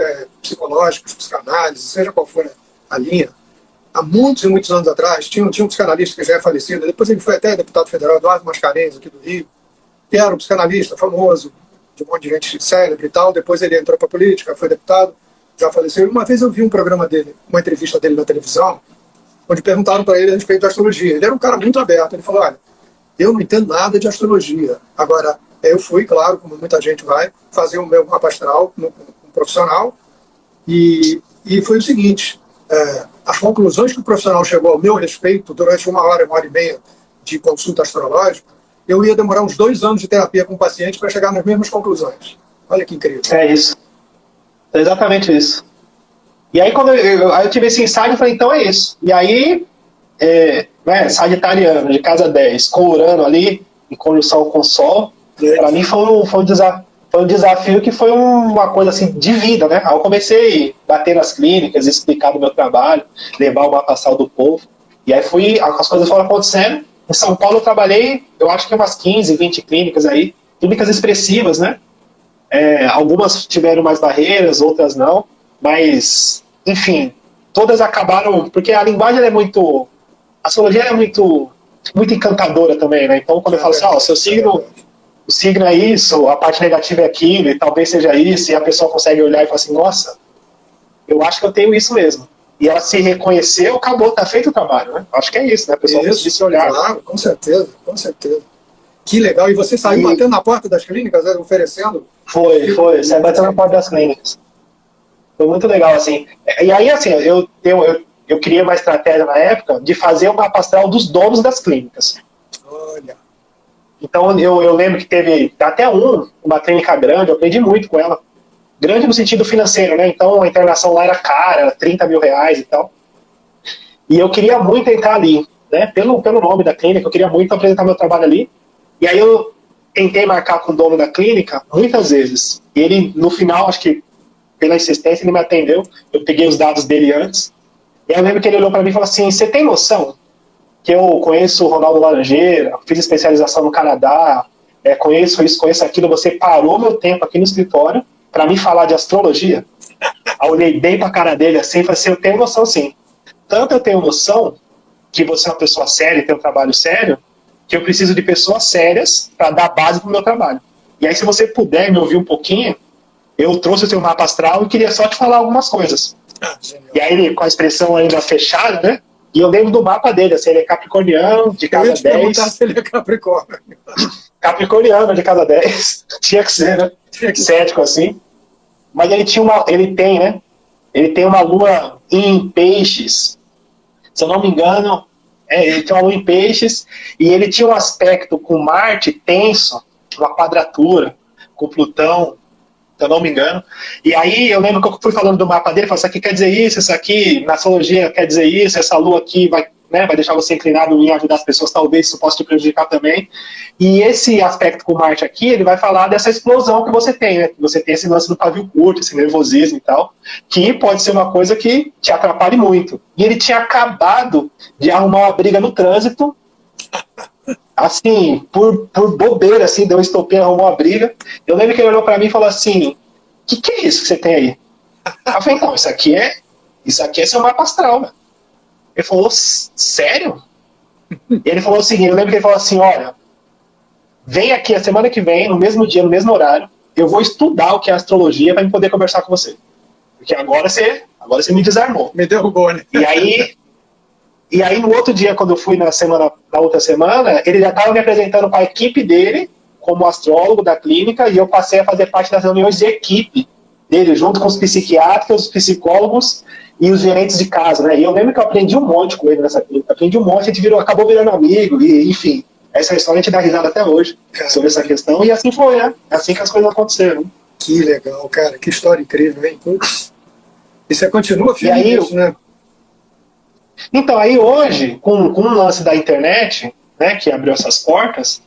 psicológicas, psicanálise, seja qual for a linha. Há muitos e muitos anos atrás, tinha um psicanalista que já é falecido, depois ele foi até deputado federal, Eduardo Mascarenhas, aqui do Rio, que era um psicanalista famoso, de um monte de gente célebre e tal. Depois ele entrou para a política, foi deputado, já faleceu. Uma vez eu vi um programa dele, uma entrevista dele na televisão, onde perguntaram para ele a respeito da astrologia. Ele era um cara muito aberto. Ele falou, olha, eu não entendo nada de astrologia. Agora, eu fui, claro, como muita gente vai, fazer o meu mapa astral com um profissional, e foi o seguinte, as conclusões que o profissional chegou ao meu respeito durante 1 hora e meia de consulta astrológica, eu ia demorar uns 2 anos de terapia com o paciente para chegar nas mesmas conclusões. Olha que incrível. É isso. É exatamente isso. E aí, quando eu tive esse insight, eu falei, então é isso. E aí, Sagitariano, de casa 10, com Urano ali, em conjunção com o Sol, para mim foi um desafio que foi uma coisa assim, de vida, né? Aí eu comecei a bater nas clínicas, explicar do meu trabalho, levar o mapa astral do povo. E aí as coisas foram acontecendo. Em São Paulo eu trabalhei, eu acho que umas 15, 20 clínicas aí, clínicas expressivas, né? Algumas tiveram mais barreiras, outras não, mas, enfim, todas acabaram, porque a linguagem é muito, a astrologia é muito encantadora também, né? Então, quando eu falo assim, o seu signo, o signo é isso, a parte negativa é aquilo, e talvez seja isso, e a pessoa consegue olhar e falar assim, nossa, eu acho que eu tenho isso mesmo. E ela se reconheceu, acabou, tá feito o trabalho, né? Acho que é isso, né? A pessoa conseguir se olhar. Claro, com certeza, com certeza. Que legal. E você saiu batendo na porta das clínicas, oferecendo? Foi. Saiu batendo na porta das clínicas. Foi muito legal, assim. E aí, assim, eu criei uma estratégia na época de fazer o mapa astral dos donos das clínicas. Olha. Então, eu lembro que teve até uma clínica grande, eu aprendi muito com ela. Grande no sentido financeiro, né? Então, a internação lá era cara, 30 mil reais e tal. E eu queria muito entrar ali, né? Pelo nome da clínica, eu queria muito apresentar meu trabalho ali. E aí eu tentei marcar com o dono da clínica muitas vezes. E ele, no final, acho que pela insistência, ele me atendeu. Eu peguei os dados dele antes. E aí eu lembro que ele olhou para mim e falou assim, você tem noção que eu conheço o Ronaldo Laranjeira, fiz especialização no Canadá, conheço isso, conheço aquilo, você parou meu tempo aqui no escritório para me falar de astrologia? Aí eu olhei bem para a cara dele assim e falei assim, eu tenho noção sim. Tanto eu tenho noção que você é uma pessoa séria e tem um trabalho sério, que eu preciso de pessoas sérias para dar base para o meu trabalho. E aí, se você puder me ouvir um pouquinho, eu trouxe o seu mapa astral e queria só te falar algumas coisas. E aí, ele, com a expressão ainda fechada, né? E eu lembro do mapa dele, assim, ele é capricorniano, de casa 10. Eu ia te perguntar se ele é capricórnio. Capricorniano, de casa 10. Tinha que ser, né? Cético, assim. Mas ele tem uma lua em peixes. Se eu não me engano, ele tem uma lua em peixes, e ele tinha um aspecto com Marte tenso, uma quadratura, com Plutão, se eu não me engano. E aí eu lembro que eu fui falando do mapa dele, falei, isso aqui quer dizer isso aqui, na astrologia quer dizer isso, essa lua aqui vai deixar você inclinado em ajudar as pessoas, talvez isso possa te prejudicar também. E esse aspecto com Marte aqui, ele vai falar dessa explosão que você tem, né? Você tem esse lance do pavio curto, esse nervosismo e tal, que pode ser uma coisa que te atrapalhe muito. E ele tinha acabado de arrumar uma briga no trânsito, assim, por bobeira, assim, deu um estopim, arrumou uma briga. Eu lembro que ele olhou pra mim e falou assim, o que é isso que você tem aí? Eu falei, então, isso aqui é seu mapa astral, né? Ele falou, sério? E ele falou o seguinte, eu lembro que ele falou assim, olha, vem aqui a semana que vem, no mesmo dia, no mesmo horário, eu vou estudar o que é astrologia para poder conversar com você. Porque agora você me desarmou. Me derrubou, né? E aí no outro dia, quando eu fui na outra semana, ele já estava me apresentando para a equipe dele, como astrólogo da clínica, e eu passei a fazer parte das reuniões de equipe dele, junto com os psiquiatras, os psicólogos e os gerentes de casa, né? E eu lembro que eu aprendi um monte com ele nessa clínica. Aprendi um monte, a gente acabou virando amigo, e enfim. Essa história a gente dá risada até hoje sobre essa questão, e assim foi, né? É assim que as coisas aconteceram. Que legal, cara, que história incrível, hein? Putz. E você continua firme nisso, né? Então, aí hoje, com o lance da internet, né, que abriu essas portas,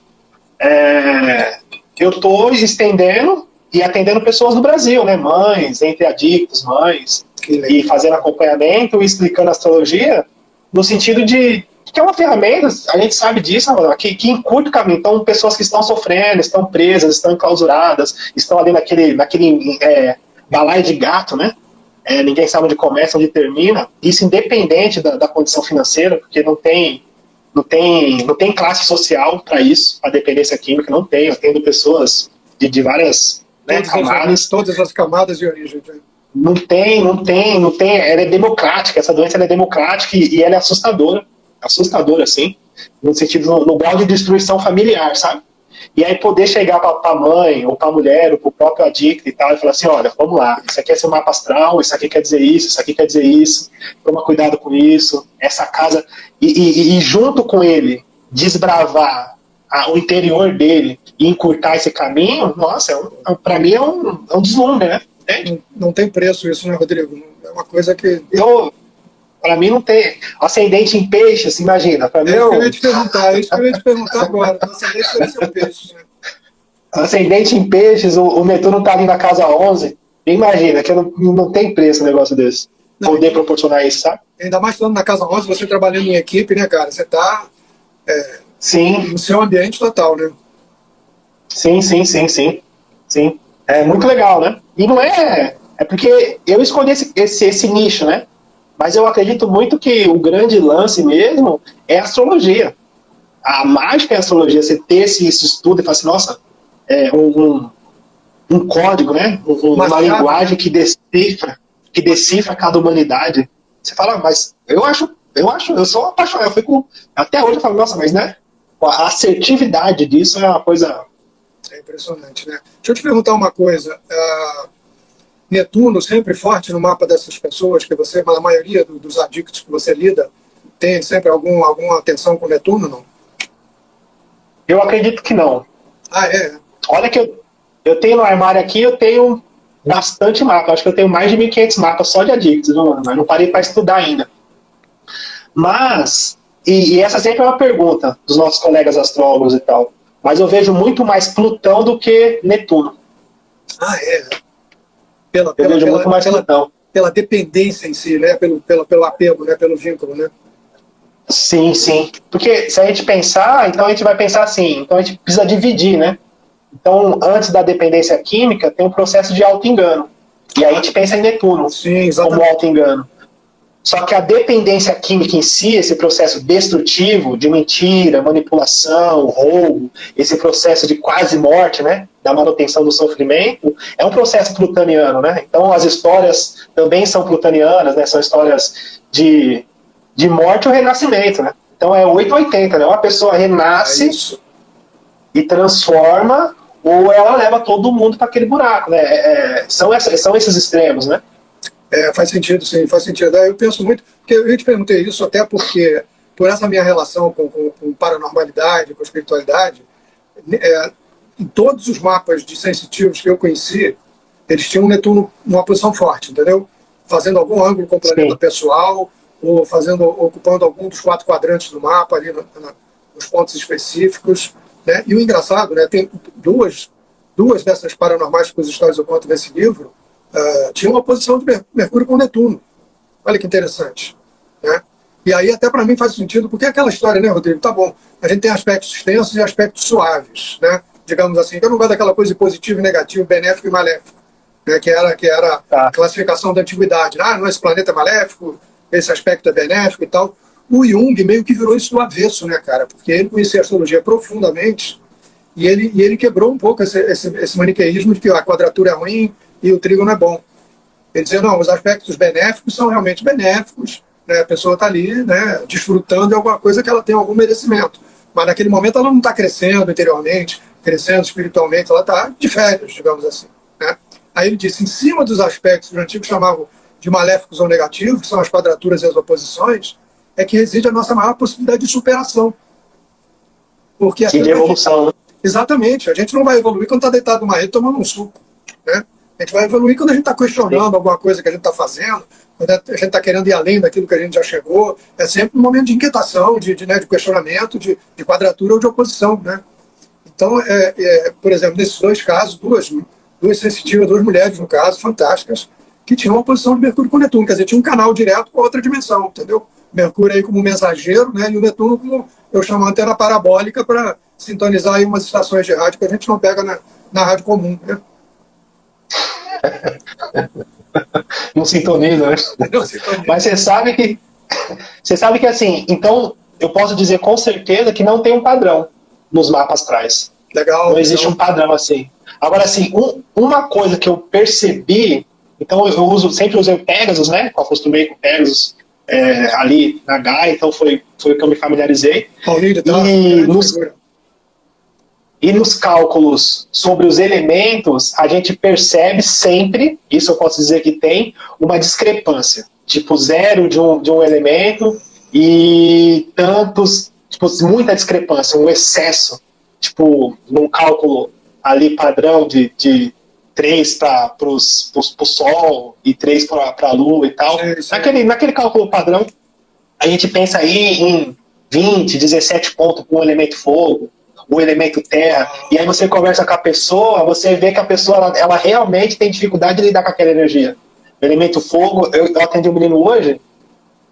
eu estou estendendo e atendendo pessoas do Brasil, né? Mães, entre adictos, mães, e fazendo acompanhamento e explicando astrologia no sentido de que é uma ferramenta, a gente sabe disso, que encurta o caminho. Então, pessoas que estão sofrendo, estão presas, estão enclausuradas, estão ali naquele balaio de gato, né? Ninguém sabe onde começa, onde termina. Isso independente da condição financeira, porque não tem classe social para isso, a dependência química, não tem. Eu tenho pessoas de várias camadas. Todas as camadas de origem. Não tem. Ela é democrática, essa doença é democrática e ela é assustadora, assim, no sentido, no grau de destruição familiar, sabe? E aí poder chegar para a mãe, ou para a mulher, ou para o próprio adicto e tal, e falar assim, olha, vamos lá, isso aqui é seu mapa astral, isso aqui quer dizer isso aqui quer dizer isso, toma cuidado com isso, essa casa, e junto com ele, desbravar o interior dele e encurtar esse caminho, nossa, para mim é um deslumbre, né? Não tem preço isso, né, Rodrigo? É uma coisa que... Para mim não tem. Ascendente em peixes, imagina. Pra mim, isso que eu ia te perguntar agora. Ascendente deve ser um peixe. Né? Ascendente em peixes, o Netuno tá ali na casa 11. Imagina, que não tem preço um negócio desse. Poder proporcionar isso, sabe? Ainda mais estando na casa 11, você trabalhando em equipe, né, cara? Você tá sim. no seu ambiente total, né? Sim. É muito legal, né? E não é porque eu escolhi esse nicho, né? Mas eu acredito muito que o grande lance mesmo é a astrologia. A mágica é a astrologia. Você ter esse estudo e falar assim, nossa, um código, né? Uma linguagem que decifra cada humanidade. Você fala, mas eu sou apaixonado. Até hoje eu falo, nossa, mas né? A assertividade disso é uma coisa... É impressionante, né? Deixa eu te perguntar uma coisa. Netuno sempre forte no mapa dessas pessoas que você, a maioria dos adictos que você lida, tem sempre alguma atenção com Netuno, não? Eu acredito que não. Olha que eu tenho no armário aqui, eu tenho bastante mapa. Acho que eu tenho mais de 1.500 mapas só de adictos, mas não parei para estudar ainda. Mas, e essa sempre é uma pergunta dos nossos colegas astrólogos e tal, mas eu vejo muito mais Plutão do que Netuno. Pela dependência em si, né? Pelo apego, né? Pelo vínculo, né? Sim. Porque se a gente pensar, então a gente vai pensar assim, então a gente precisa dividir, né? Então, antes da dependência química, tem um processo de auto-engano. E aí a gente pensa em Netuno como auto-engano. Só que a dependência química em si, esse processo destrutivo de mentira, manipulação, roubo, esse processo de quase morte, né, da manutenção do sofrimento, é um processo plutoniano, né? Então as histórias também são plutonianas, né? São histórias de morte ou renascimento, né? Então é 880, né? Uma pessoa renasce e transforma, ou ela leva todo mundo para aquele buraco, né? São esses extremos, né? Faz sentido, sim, faz sentido. Eu penso muito, porque eu te perguntei isso até porque, por essa minha relação com paranormalidade, com espiritualidade, em todos os mapas de sensitivos que eu conheci, eles tinham um Netuno numa posição forte, entendeu? Fazendo algum ângulo com o planeta pessoal, ou ocupando algum dos 4 quadrantes do mapa, ali nos pontos específicos. Né? E o engraçado, né, tem duas dessas paranormais que as histórias eu conto nesse livro, tinha uma posição de Mercúrio com Netuno. Olha que interessante. Né? E aí até para mim faz sentido, porque é aquela história, né, Rodrigo? Tá bom, a gente tem aspectos extensos e aspectos suaves, né? Digamos assim, eu não gosto daquela coisa de positivo e negativo, benéfico e maléfico, né? que era a classificação da antiguidade. Não, esse planeta é maléfico, esse aspecto é benéfico e tal. O Jung meio que virou isso do avesso, né, cara? Porque ele conhecia a astrologia profundamente e ele quebrou um pouco esse maniqueísmo de que a quadratura é ruim e o trígono é bom. Ele dizia, não, os aspectos benéficos são realmente benéficos, né? A pessoa está ali, né, desfrutando de alguma coisa que ela tem algum merecimento. Mas naquele momento ela não está crescendo interiormente, crescendo espiritualmente, ela está de férias, digamos assim. Né? Aí ele disse, em cima dos aspectos que os antigos chamavam de maléficos ou negativos, que são as quadraturas e as oposições, é que reside a nossa maior possibilidade de superação. Porque de evolução, né? Exatamente. A gente não vai evoluir quando está deitado numa rede tomando um suco, né? A gente vai evoluir quando a gente está questionando alguma coisa que a gente está fazendo, quando a gente está querendo ir além daquilo que a gente já chegou. É sempre um momento de inquietação, de questionamento, de quadratura ou de oposição, né? Então, por exemplo, nesses dois casos, duas sensitivas, duas mulheres, no caso, fantásticas, que tinham uma oposição de Mercúrio com Netuno. Quer dizer, tinha um canal direto com outra dimensão, entendeu? Mercúrio aí como mensageiro, né? E o Netuno como, eu chamo, antena parabólica para sintonizar aí umas estações de rádio que a gente não pega na rádio comum, né? Não sintoniza, né? Não sintoniza. Mas você sabe que assim, então eu posso dizer com certeza que não tem um padrão nos mapas astrais. Legal. Não existe um padrão assim. Agora, assim, uma coisa que eu percebi, então eu sempre usei o Pegasus, né? Eu acostumei com o Pegasus ali na Gaia, então foi o que eu me familiarizei. Paulinho, tá? E nos cálculos sobre os elementos, a gente percebe sempre, isso eu posso dizer que tem, uma discrepância. Tipo, zero de um elemento e tantos, tipo, muita discrepância, um excesso. Tipo, num cálculo ali padrão de 3 para o Sol e 3 para a Lua e tal. Naquele cálculo padrão, a gente pensa aí em 20, 17 pontos com o elemento fogo, o elemento terra, e aí você conversa com a pessoa, você vê que a pessoa ela realmente tem dificuldade de lidar com aquela energia. O elemento fogo, eu atendi um menino hoje,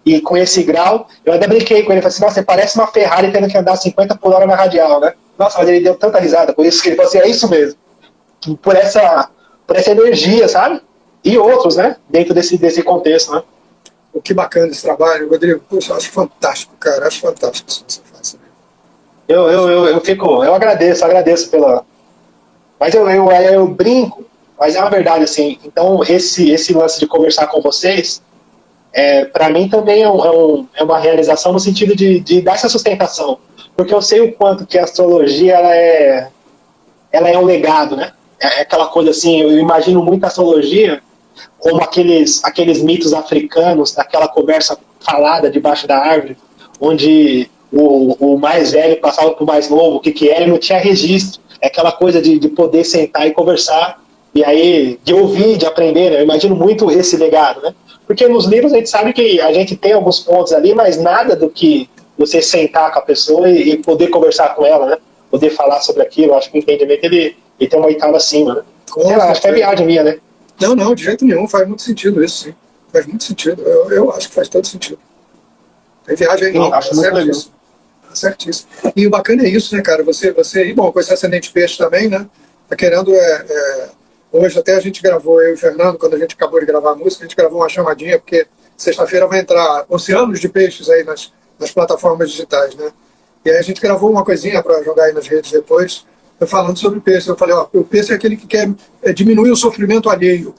e com esse grau, eu ainda brinquei com ele, falei assim, nossa, você parece uma Ferrari tendo que andar 50 por hora na radial, né? Nossa, mas ele deu tanta risada com isso, que ele falou assim, é isso mesmo. Por essa energia, sabe? E outros, né? Dentro desse contexto, né? Que bacana esse trabalho, Rodrigo. Poxa, eu acho fantástico, cara. Acho fantástico isso que você faz. Eu agradeço pela... Mas eu brinco, mas é uma verdade, assim. Então, esse lance de conversar com vocês, para mim também é uma realização no sentido de dar essa sustentação. Porque eu sei o quanto que a astrologia ela é um legado, né? É aquela coisa assim, eu imagino muito a astrologia como aqueles mitos africanos, daquela conversa falada debaixo da árvore, onde o mais velho passava para o mais novo, o que era, e não tinha registro. É aquela coisa de poder sentar e conversar, e aí de ouvir, de aprender, né? Eu imagino muito esse legado, né? Porque nos livros a gente sabe que a gente tem alguns pontos ali, mas nada do que você sentar com a pessoa e poder conversar com ela, né? Poder falar sobre aquilo. Acho que o entendimento ele tem uma oitava acima, né? Sei lá, acho que é viagem minha, né? Não, de jeito nenhum. Faz muito sentido isso, sim. Faz muito sentido. Eu acho que faz todo sentido. Tem viagem aí, não. Acho muito legal. Certíssimo. E o bacana é isso, né, cara? Você e bom, com esse ascendente peixe também, né? Tá querendo. Hoje até a gente gravou, eu e o Fernando, quando a gente acabou de gravar a música, a gente gravou uma chamadinha, porque sexta-feira vai entrar oceanos de peixes aí nas plataformas digitais, né? E aí a gente gravou uma coisinha para jogar aí nas redes depois, falando sobre o peixe. Eu falei, o peixe é aquele que quer diminuir o sofrimento alheio.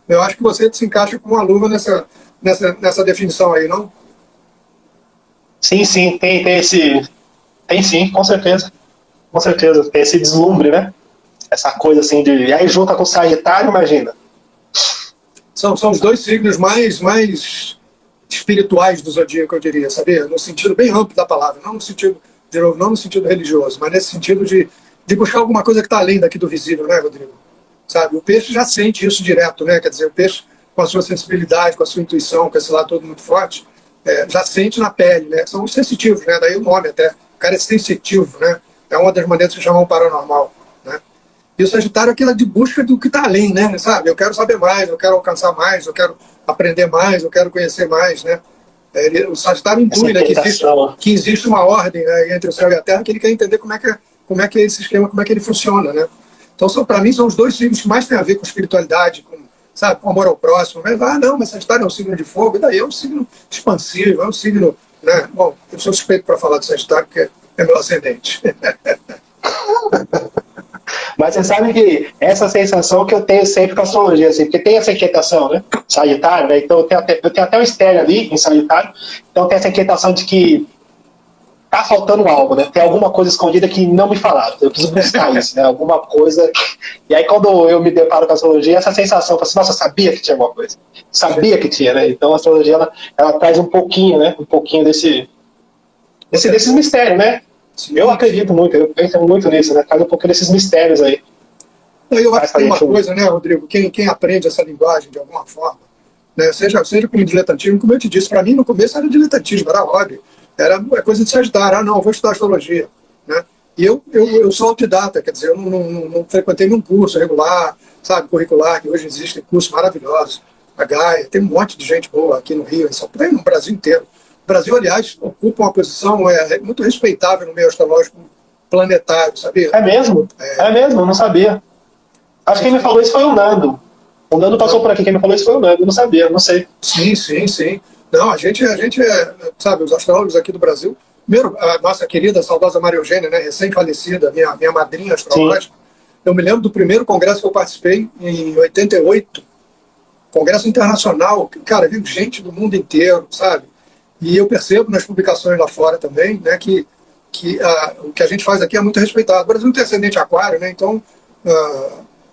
Eu acho que você se encaixa com uma luva nessa definição aí, não? Sim, tem sim, com certeza. Com certeza, tem esse deslumbre, né? Essa coisa assim de... E aí junta com o Sagitário, imagina. São os dois signos mais espirituais do zodíaco, eu diria, sabia? No sentido bem amplo da palavra, não no sentido, de novo, não no sentido religioso, mas nesse sentido de buscar alguma coisa que está além daqui do visível, né, Rodrigo? Sabe? O peixe já sente isso direto, né? Quer dizer, o peixe, com a sua sensibilidade, com a sua intuição, com esse lado todo muito forte, já sente na pele, né? São os sensitivos, né? Daí o nome até. O cara é sensitivo, né? É uma das maneiras de chamar um paranormal, né? E o Sagitário é aquela de busca do que está além, né? Sabe? Eu quero saber mais, eu quero alcançar mais, eu quero aprender mais, eu quero conhecer mais, né? O Sagitário intui, né, que existe uma ordem, né, entre o céu e a terra, que ele quer entender como é que é esse esquema, como é que ele funciona, né? Então, para mim, são os dois signos que mais têm a ver com espiritualidade, com amor ao próximo. Mas Sagitário é um signo de fogo, e daí é um signo expansivo, é um signo, né? Bom, eu sou suspeito para falar do Sagitário, porque é meu ascendente. Mas você sabe que essa sensação que eu tenho sempre com a astrologia, assim, porque tem essa inquietação, né? Sagitário, né? Então eu tenho até o estéreo ali em Sagitário, então tem essa inquietação de que tá faltando algo, né? Tem alguma coisa escondida que não me falaram. Eu preciso buscar isso, né? Alguma coisa. E aí, quando eu me deparo com a astrologia, essa sensação, eu falo assim, nossa, eu sabia que tinha alguma coisa. Sabia que tinha, né? Então a astrologia, ela traz um pouquinho, né? Um pouquinho desses mistérios, né? Eu acredito muito, eu penso muito nisso, né? Traz um pouquinho desses mistérios aí. Eu acho que tem uma coisa, né, Rodrigo? Quem aprende essa linguagem de alguma forma, né, seja como diletantismo, como eu te disse, para mim no começo era diletantismo, era hobby, era coisa de Sagitário, não, vou estudar astrologia, né? E eu sou autodidata, quer dizer, eu não frequentei nenhum curso regular, sabe, curricular, que hoje existem cursos maravilhosos, a Gaia, tem um monte de gente boa aqui no Rio, em São Paulo, no Brasil inteiro. O Brasil, aliás, ocupa uma posição muito respeitável no meio astrológico planetário, sabia? É mesmo? É mesmo, eu não sabia. Acho que quem me falou isso foi o Nando. O Nando passou por aqui, quem me falou isso foi o Nando, eu não sabia, não sei. Sim. Não, a gente sabe, os astrólogos aqui do Brasil, primeiro, a nossa querida, saudosa Maria Eugênia, né, recém-falecida, minha madrinha astrológica, eu me lembro do primeiro congresso que eu participei, em 88, congresso internacional, cara, viu gente do mundo inteiro, sabe? E eu percebo nas publicações lá fora também, né, que o que a gente faz aqui é muito respeitado. O Brasil tem ascendente aquário, né, então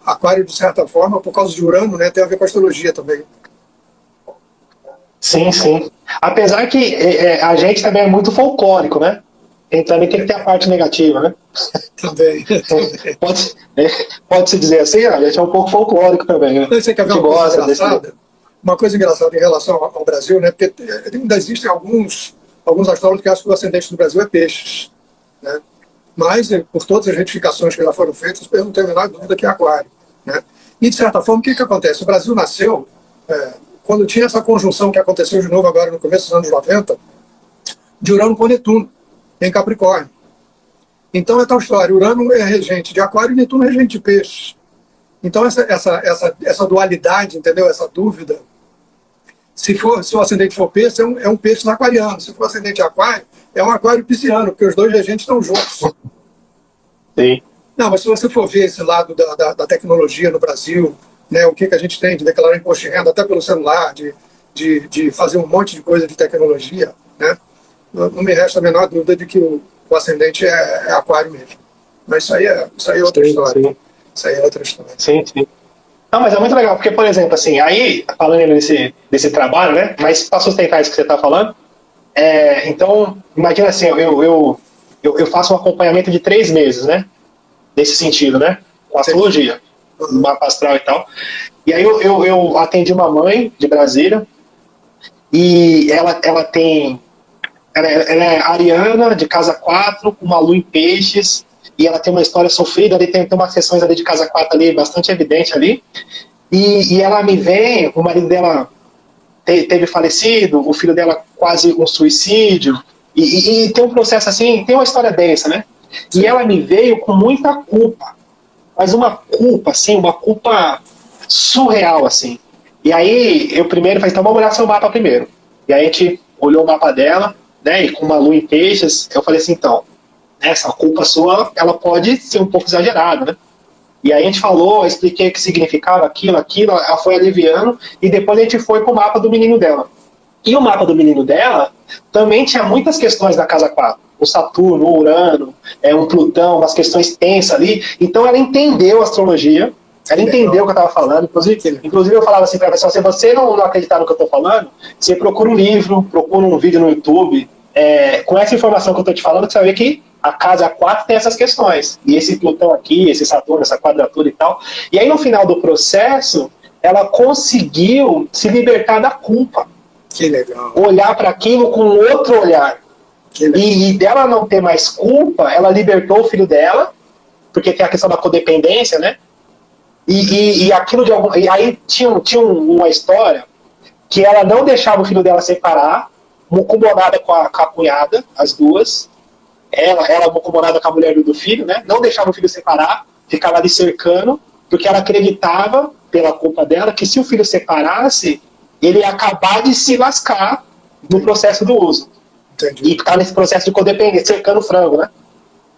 aquário, de certa forma, por causa de Urano, né, tem a ver com a astrologia também. Sim. Apesar que a gente também é muito folclórico, né? Também tem que ter a parte negativa, né? Também. Pode-se dizer assim, a gente é um pouco folclórico também, né? Você quer ver uma coisa engraçada? Uma coisa engraçada em relação ao Brasil, né? Porque ainda existem alguns astrólogos que acham que o ascendente do Brasil é peixes, né? Mas, por todas as retificações que já foram feitas, eu não tenho a menor dúvida que é aquário, né? E, de certa forma, o que acontece? O Brasil nasceu, quando tinha essa conjunção que aconteceu de novo agora no começo dos anos 90, de Urano com Netuno, em Capricórnio. Então é tal história, Urano é regente de aquário e Netuno é regente de peixes. Então essa dualidade, entendeu? Essa dúvida, se o ascendente for peixe, é um peixe aquariano. Se for ascendente aquário, é um aquário pisciano, porque os dois regentes estão juntos. Sim. Não, mas se você for ver esse lado da tecnologia no Brasil, né, o que a gente tem de declarar imposto de renda, até pelo celular, de fazer um monte de coisa de tecnologia, né, não me resta a menor dúvida de que o ascendente é aquário mesmo. Mas isso aí é outra história. Sim. Isso aí é outra história. Sim. Não, mas é muito legal, porque, por exemplo, assim, aí, falando desse trabalho, né, mas para sustentar isso que você está falando, então, imagina assim, eu faço um acompanhamento de 3 meses, né, nesse sentido, né, com astrologia, mapa astral e tal. E aí eu atendi uma mãe de Brasília, e ela é ariana, de casa 4, com uma lua em peixes, e ela tem uma história sofrida, ali tem umas sessões ali de casa 4 ali, bastante evidente ali, e ela me vem, o marido dela teve falecido, o filho dela quase um suicídio, e tem um processo assim, tem uma história densa, né? E ela me veio com muita culpa, mas uma culpa, assim, uma culpa surreal, assim. E aí, eu primeiro falei, então vamos olhar seu mapa primeiro. E aí a gente olhou o mapa dela, né, e com uma lua em peixes, eu falei assim, então, essa culpa sua, ela pode ser um pouco exagerada, né? E aí a gente falou, eu expliquei o que significava aquilo, ela foi aliviando, e depois a gente foi pro mapa do menino dela. E o mapa do menino dela também tinha muitas questões na casa 4. O Saturno, o Urano, um Plutão, umas questões tensas ali. Então ela entendeu a astrologia, ela entendeu o que eu estava falando. Inclusive eu falava assim para a pessoa, se você não acreditar no que eu estou falando, você procura um livro, procura um vídeo no YouTube, com essa informação que eu estou te falando, você vai ver que a casa 4 tem essas questões. E esse Plutão aqui, esse Saturno, essa quadratura e tal. E aí no final do processo, ela conseguiu se libertar da culpa. Que legal. Olhar para aquilo com outro olhar. E dela não ter mais culpa, ela libertou o filho dela, porque tem a questão da codependência, né? E aquilo de algum. E aí tinha uma história que ela não deixava o filho dela separar, mucumonada com a cunhada, as duas. Ela mucumonada com a mulher do filho, né? Não deixava o filho separar, ficava ali cercando, porque ela acreditava, pela culpa dela, que se o filho separasse, ele ia acabar de se lascar no processo do uso. Entendi. E tá nesse processo de codependência, cercando o frango, né?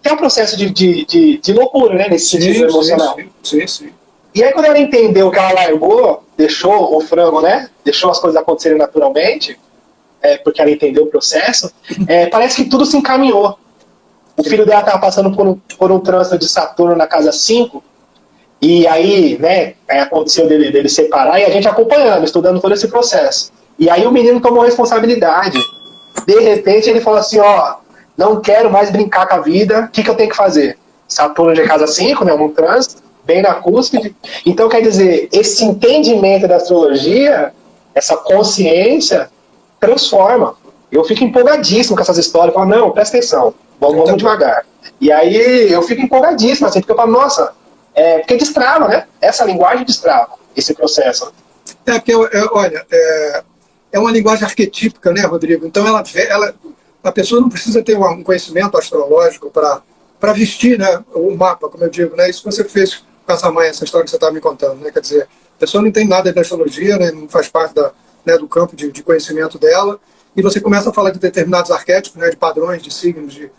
Tem um processo de loucura, né? Nesse sentido emocional. Sim. E aí, quando ela entendeu que ela largou, deixou o frango, né? Deixou as coisas acontecerem naturalmente, porque ela entendeu o processo, parece que tudo se encaminhou. O filho dela estava passando por um trânsito de Saturno na casa 5, e aí, né, aconteceu dele separar, e a gente acompanhando, estudando todo esse processo. E aí o menino tomou responsabilidade. De repente ele falou assim, não quero mais brincar com a vida, o que eu tenho que fazer? Saturno de casa 5, né, um trânsito, bem na cúspide. Então, quer dizer, esse entendimento da astrologia, essa consciência, transforma. Eu fico empolgadíssimo com essas histórias. Eu falo, não, presta atenção, vamos devagar. E aí eu fico empolgadíssimo, assim, porque eu falo, nossa, porque destrava, né? Essa linguagem destrava esse processo. Porque, olha, é uma linguagem arquetípica, né, Rodrigo? Então, a pessoa não precisa ter um conhecimento astrológico para vestir, né, o mapa, como eu digo, né? Isso que você fez com essa mãe, essa história que você estava me contando, né? Quer dizer, a pessoa não tem nada de astrologia, né? Não faz parte do campo de conhecimento dela, e você começa a falar de determinados arquétipos, né, de padrões, de signos, de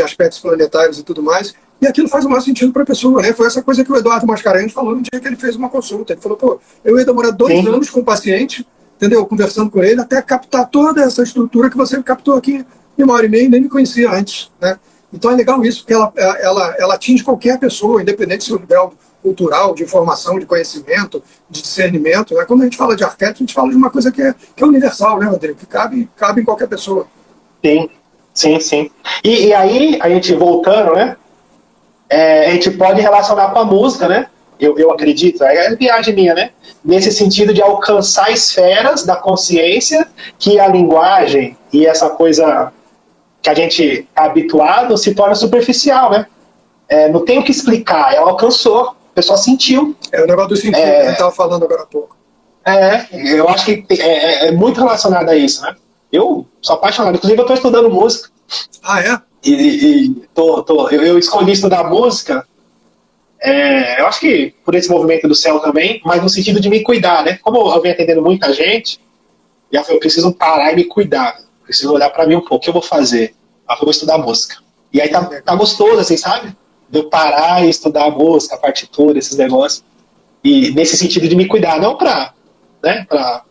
aspectos planetários e tudo mais, e aquilo faz o maior sentido para a pessoa, né? Foi essa coisa que o Eduardo Mascarenhas falou no dia que ele fez uma consulta. Ele falou, pô, eu ia demorar 2 anos com o paciente, entendeu? Conversando com ele, até captar toda essa estrutura que você captou aqui em 1h30 e nem me conhecia antes, né? Então é legal isso, porque ela atinge qualquer pessoa, independente se o grau cultural, de informação, de conhecimento, de discernimento, né? Quando a gente fala de arquétipo, a gente fala de uma coisa que é universal, né, Rodrigo? Que cabe em qualquer pessoa. Sim. E aí, a gente voltando, né? A gente pode relacionar com a música, né? Eu acredito, é viagem minha, né? Nesse sentido de alcançar esferas da consciência que a linguagem e essa coisa que a gente está habituado se torna superficial, né? Não tem o que explicar, ela alcançou, a pessoa sentiu. É o negócio do sentido que a gente estava falando agora há pouco. Eu acho que é muito relacionado a isso, né? Eu sou apaixonado, inclusive eu estou estudando música. Ah, é? Eu escolhi estudar música, eu acho que por esse movimento do céu também, mas no sentido de me cuidar, né? Como eu venho atendendo muita gente, eu preciso parar e me cuidar, preciso olhar para mim um pouco, o que eu vou fazer? Eu vou estudar música. E aí tá gostoso, assim, sabe? De eu parar e estudar a música, a partitura, esses negócios. E nesse sentido de me cuidar, não para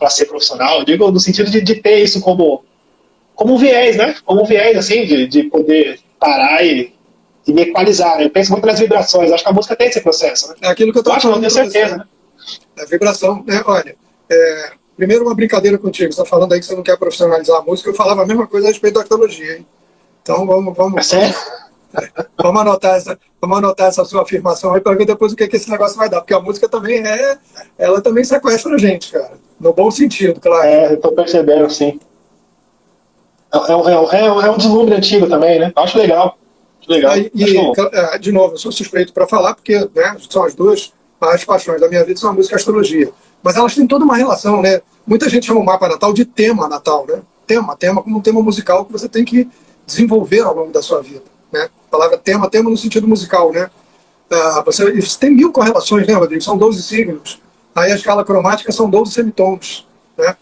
ser profissional, eu digo no sentido de ter isso como um viés, né? Como um viés, assim, de poder parar e me equalizar, né? Eu penso muito nas vibrações, acho que a música tem esse processo, né? É aquilo que eu estava falando. Eu tenho certeza, né? A vibração, né? Olha, primeiro uma brincadeira contigo, você está falando aí que você não quer profissionalizar a música, eu falava a mesma coisa a respeito da astrologia, hein? Então vamos. É sério? Vamos anotar essa sua afirmação aí para ver depois o que esse negócio vai dar, porque a música também ela também sequestra a gente, cara, no bom sentido, claro. Eu tô percebendo, sim. É um deslumbre antigo também, né? Acho legal. De novo, eu sou suspeito para falar, porque, né, são as duas maiores paixões da minha vida, são a música e a astrologia. Mas elas têm toda uma relação, né? Muita gente chama o mapa natal de tema natal, né? Tema como um tema musical que você tem que desenvolver ao longo da sua vida, né? A palavra tema no sentido musical, né? Você tem 1000 correlações, né, Rodrigo? São 12 signos. Aí a escala cromática são 12 semitons, né?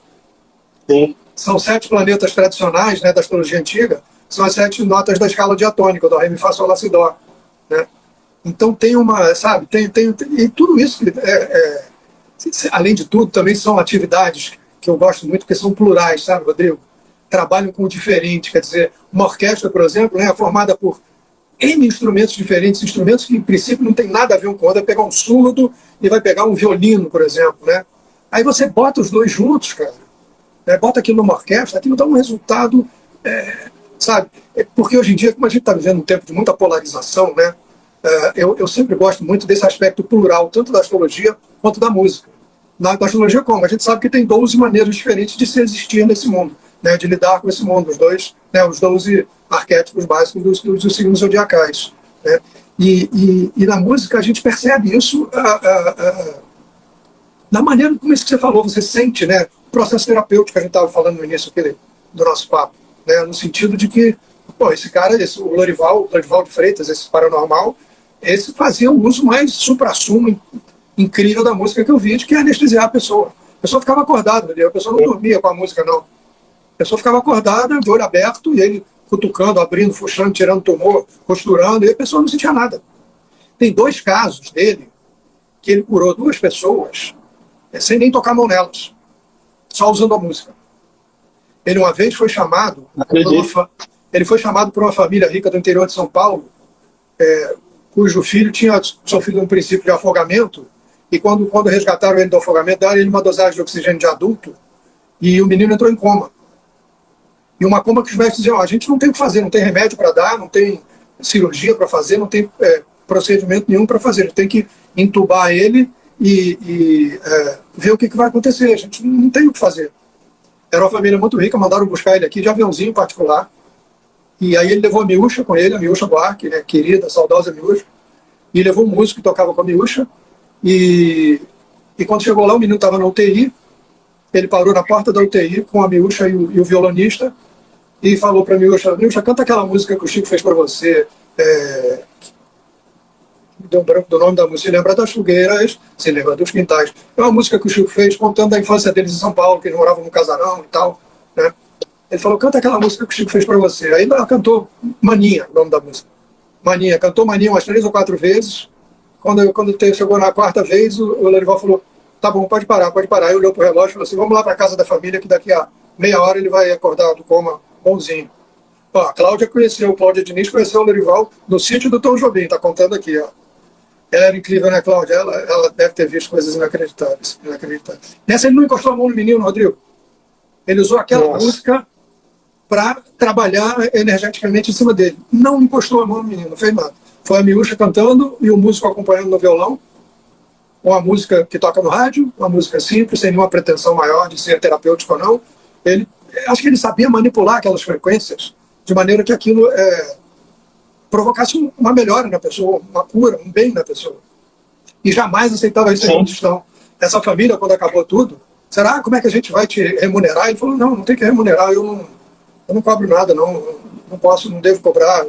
Sim. São 7 planetas tradicionais, né, da astrologia antiga, são as 7 notas da escala diatônica, do Ré, Mi, Fá, Sol, Lá, Si, Dó, né? Então tem uma, sabe, e tudo isso, além de tudo, também são atividades que eu gosto muito, porque são plurais, sabe, Rodrigo? Trabalham com o diferente, quer dizer, uma orquestra, por exemplo, né, é formada por N instrumentos diferentes, instrumentos que, em princípio, não tem nada a ver um com o outro, vai pegar um surdo e vai pegar um violino, por exemplo, né? Aí você bota os dois juntos, cara, bota aquilo numa orquestra, aquilo dá um resultado, sabe? Porque hoje em dia, como a gente está vivendo um tempo de muita polarização, né? Eu sempre gosto muito desse aspecto plural, tanto da astrologia quanto da música. Na astrologia, como? A gente sabe que tem 12 maneiras diferentes de se existir nesse mundo, né? De lidar com esse mundo, os 12 arquétipos básicos dos signos zodiacais, né? E na música a gente percebe isso na maneira como isso que você falou, você sente, né? O processo terapêutico que a gente estava falando no início do nosso papo, né? No sentido de que, esse cara, o Lorival de Freitas, esse paranormal, esse fazia um uso mais supra-sumo incrível da música que eu vi, de que é anestesiar a pessoa. A pessoa ficava acordada, a pessoa não dormia com a música, não. A pessoa ficava acordada, de olho aberto, e ele cutucando, abrindo, fuxando, tirando tumor, costurando, e a pessoa não sentia nada. Tem 2 casos dele que ele curou 2 pessoas sem nem tocar a mão nelas, só usando a música. Ele uma vez foi chamado ele foi chamado por uma família rica do interior de São Paulo, cujo filho tinha sofrido um princípio de afogamento, e quando resgataram ele do afogamento, deram ele uma dosagem de oxigênio de adulto, e o menino entrou em coma. E uma coma que os médicos diziam, a gente não tem o que fazer, não tem remédio para dar, não tem cirurgia para fazer, não tem procedimento nenhum para fazer. A gente tem que entubar ele e ver o que vai acontecer. A gente não tem o que fazer. Era uma família muito rica, mandaram buscar ele aqui de aviãozinho particular. E aí ele levou a Miúcha com ele, a Miúcha Buarque, né, querida, saudosa Miúcha. E levou um músico que tocava com a Miúcha. E quando chegou lá, o menino estava na UTI. Ele parou na porta da UTI com a Miúcha e o violonista e falou para a Miúcha, Miúcha, canta aquela música que o Chico fez para você. Deu um branco do nome da música. Se lembra das fogueiras, se lembra dos quintais. É uma música que o Chico fez contando da infância deles em São Paulo, que eles moravam no casarão e tal, né? Ele falou, canta aquela música que o Chico fez para você. Aí ela cantou Maninha, o nome da música. Maninha, cantou Maninha umas 3 ou 4 vezes. Quando chegou na 4ª vez, o Lorival falou, tá bom, pode parar. Aí olhou pro relógio e falou assim, vamos lá para casa da família, que daqui a meia hora ele vai acordar do coma bonzinho. Ó, a Cláudia Diniz conheceu o Lorival no sítio do Tom Jobim, tá contando aqui, ó. Ela era incrível, né, Cláudia? Ela deve ter visto coisas inacreditáveis. Nessa ele não encostou a mão no menino, Rodrigo. Ele usou aquela música para trabalhar energeticamente em cima dele. Não encostou a mão no menino, não fez nada. Foi a Miúcha cantando e o músico acompanhando no violão. Uma música que toca no rádio, uma música simples, sem nenhuma pretensão maior de ser terapêutico ou não. Acho que ele sabia manipular aquelas frequências de maneira que aquilo provocasse uma melhora na pessoa, uma cura, um bem na pessoa. E jamais aceitava isso em condição. Essa família, quando acabou tudo, será como é que a gente vai te remunerar? Ele falou, não tem que remunerar, eu não cobro nada, não posso, não devo cobrar,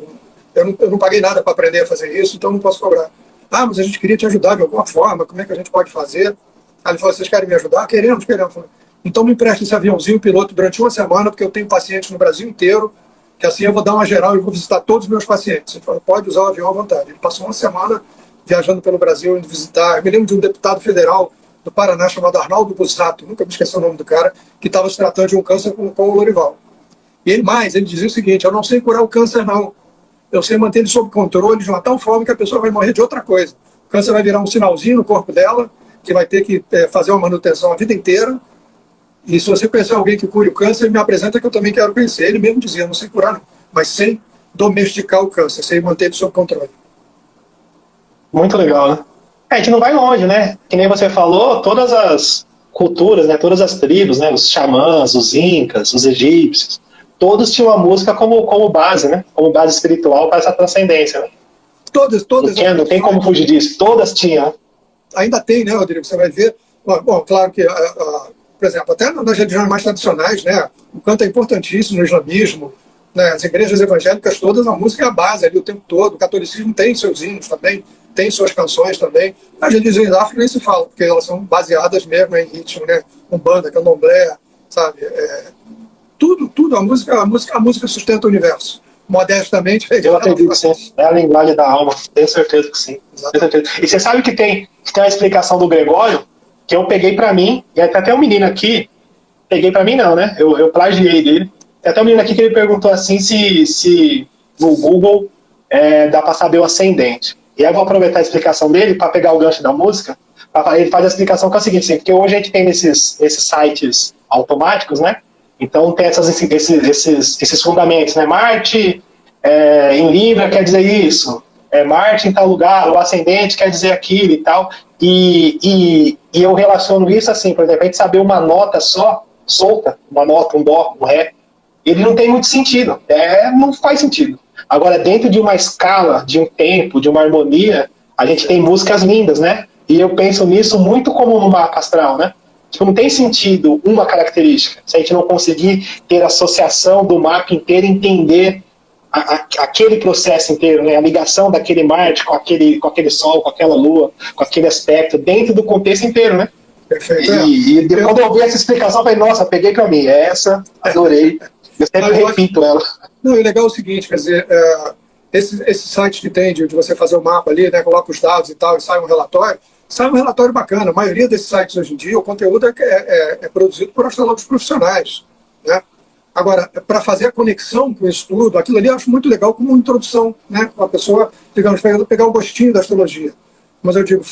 eu não paguei nada para aprender a fazer isso, então não posso cobrar. Ah, mas a gente queria te ajudar de alguma forma, como é que a gente pode fazer? Aí ele falou, vocês querem me ajudar? Queremos. Então me empreste esse aviãozinho piloto durante uma semana, porque eu tenho pacientes no Brasil inteiro, que assim eu vou dar uma geral e vou visitar todos os meus pacientes. Ele falou, pode usar o avião à vontade. Ele passou uma semana viajando pelo Brasil, indo visitar. Eu me lembro de um deputado federal do Paraná chamado Arnaldo Bussato, nunca me esqueci o nome do cara, que estava se tratando de um câncer com o Lorival. E ele dizia o seguinte, eu não sei curar o câncer não, eu sei manter ele sob controle de uma tal forma que a pessoa vai morrer de outra coisa. O câncer vai virar um sinalzinho no corpo dela, que vai ter que fazer uma manutenção a vida inteira. E se você conhecer alguém que cure o câncer, me apresenta que eu também quero conhecer. Ele mesmo dizia, não sei curar não, mas sei domesticar o câncer, sei manter ele sob controle. Muito legal, né? A gente não vai longe, né? Que nem você falou, todas as culturas, né? Todas as tribos, né? Os xamãs, os incas, os egípcios, todos tinham a música como base, né? Como base espiritual para essa transcendência, né? Todas. Não tem como fugir disso. Todas tinham. Ainda tem, né, Rodrigo? Você vai ver. Bom, claro que, por exemplo, até nas religiões mais tradicionais, né? O canto é importantíssimo no islamismo, né? As igrejas evangélicas todas, a música é a base ali o tempo todo. O catolicismo tem seus hinos também, tem suas canções também. As religiões da África nem se fala, porque elas são baseadas mesmo em ritmo, né? Umbanda, candomblé, sabe? Tudo, a música sustenta o universo. Modestamente. Eu acredito sim. É a linguagem da alma, tenho certeza que sim. E você sabe que tem a explicação do Gregório, que eu peguei pra mim, e até um menino aqui, peguei pra mim não, né? Eu plagiei dele. Tem até um menino aqui que ele perguntou assim se no Google dá pra saber o ascendente. E aí eu vou aproveitar a explicação dele para pegar o gancho da música. Ele faz a explicação que é o seguinte, assim, porque hoje a gente tem esses sites automáticos, né? Então tem esses fundamentos, né? Marte em Libra quer dizer isso, Marte em tal lugar, o ascendente quer dizer aquilo e tal. E eu relaciono isso assim, por exemplo, a gente saber uma nota só, solta, uma nota, um dó, um ré, ele não tem muito sentido, não faz sentido. Agora, dentro de uma escala, de um tempo, de uma harmonia, a gente tem músicas lindas, né? E eu penso nisso muito como no mapa astral, né? Tipo, não tem sentido uma característica, se a gente não conseguir ter associação do mapa inteiro, entender aquele processo inteiro, né? A ligação daquele Marte com aquele Sol, com aquela Lua, com aquele aspecto, dentro do contexto inteiro, né? Perfeito. E quando eu ouvi essa explicação, eu falei, nossa, peguei pra mim, essa, adorei. Eu sempre repito ela. Não, e legal é o seguinte, quer dizer, esse site que tem de você fazer o mapa ali, né, coloca os dados e tal, e sai um relatório bacana. A maioria desses sites hoje em dia, o conteúdo é produzido por astrólogos profissionais, né? Agora, para fazer a conexão com isso tudo, aquilo ali eu acho muito legal como introdução, né? Uma pessoa, digamos, pegar o gostinho da astrologia. Mas eu digo,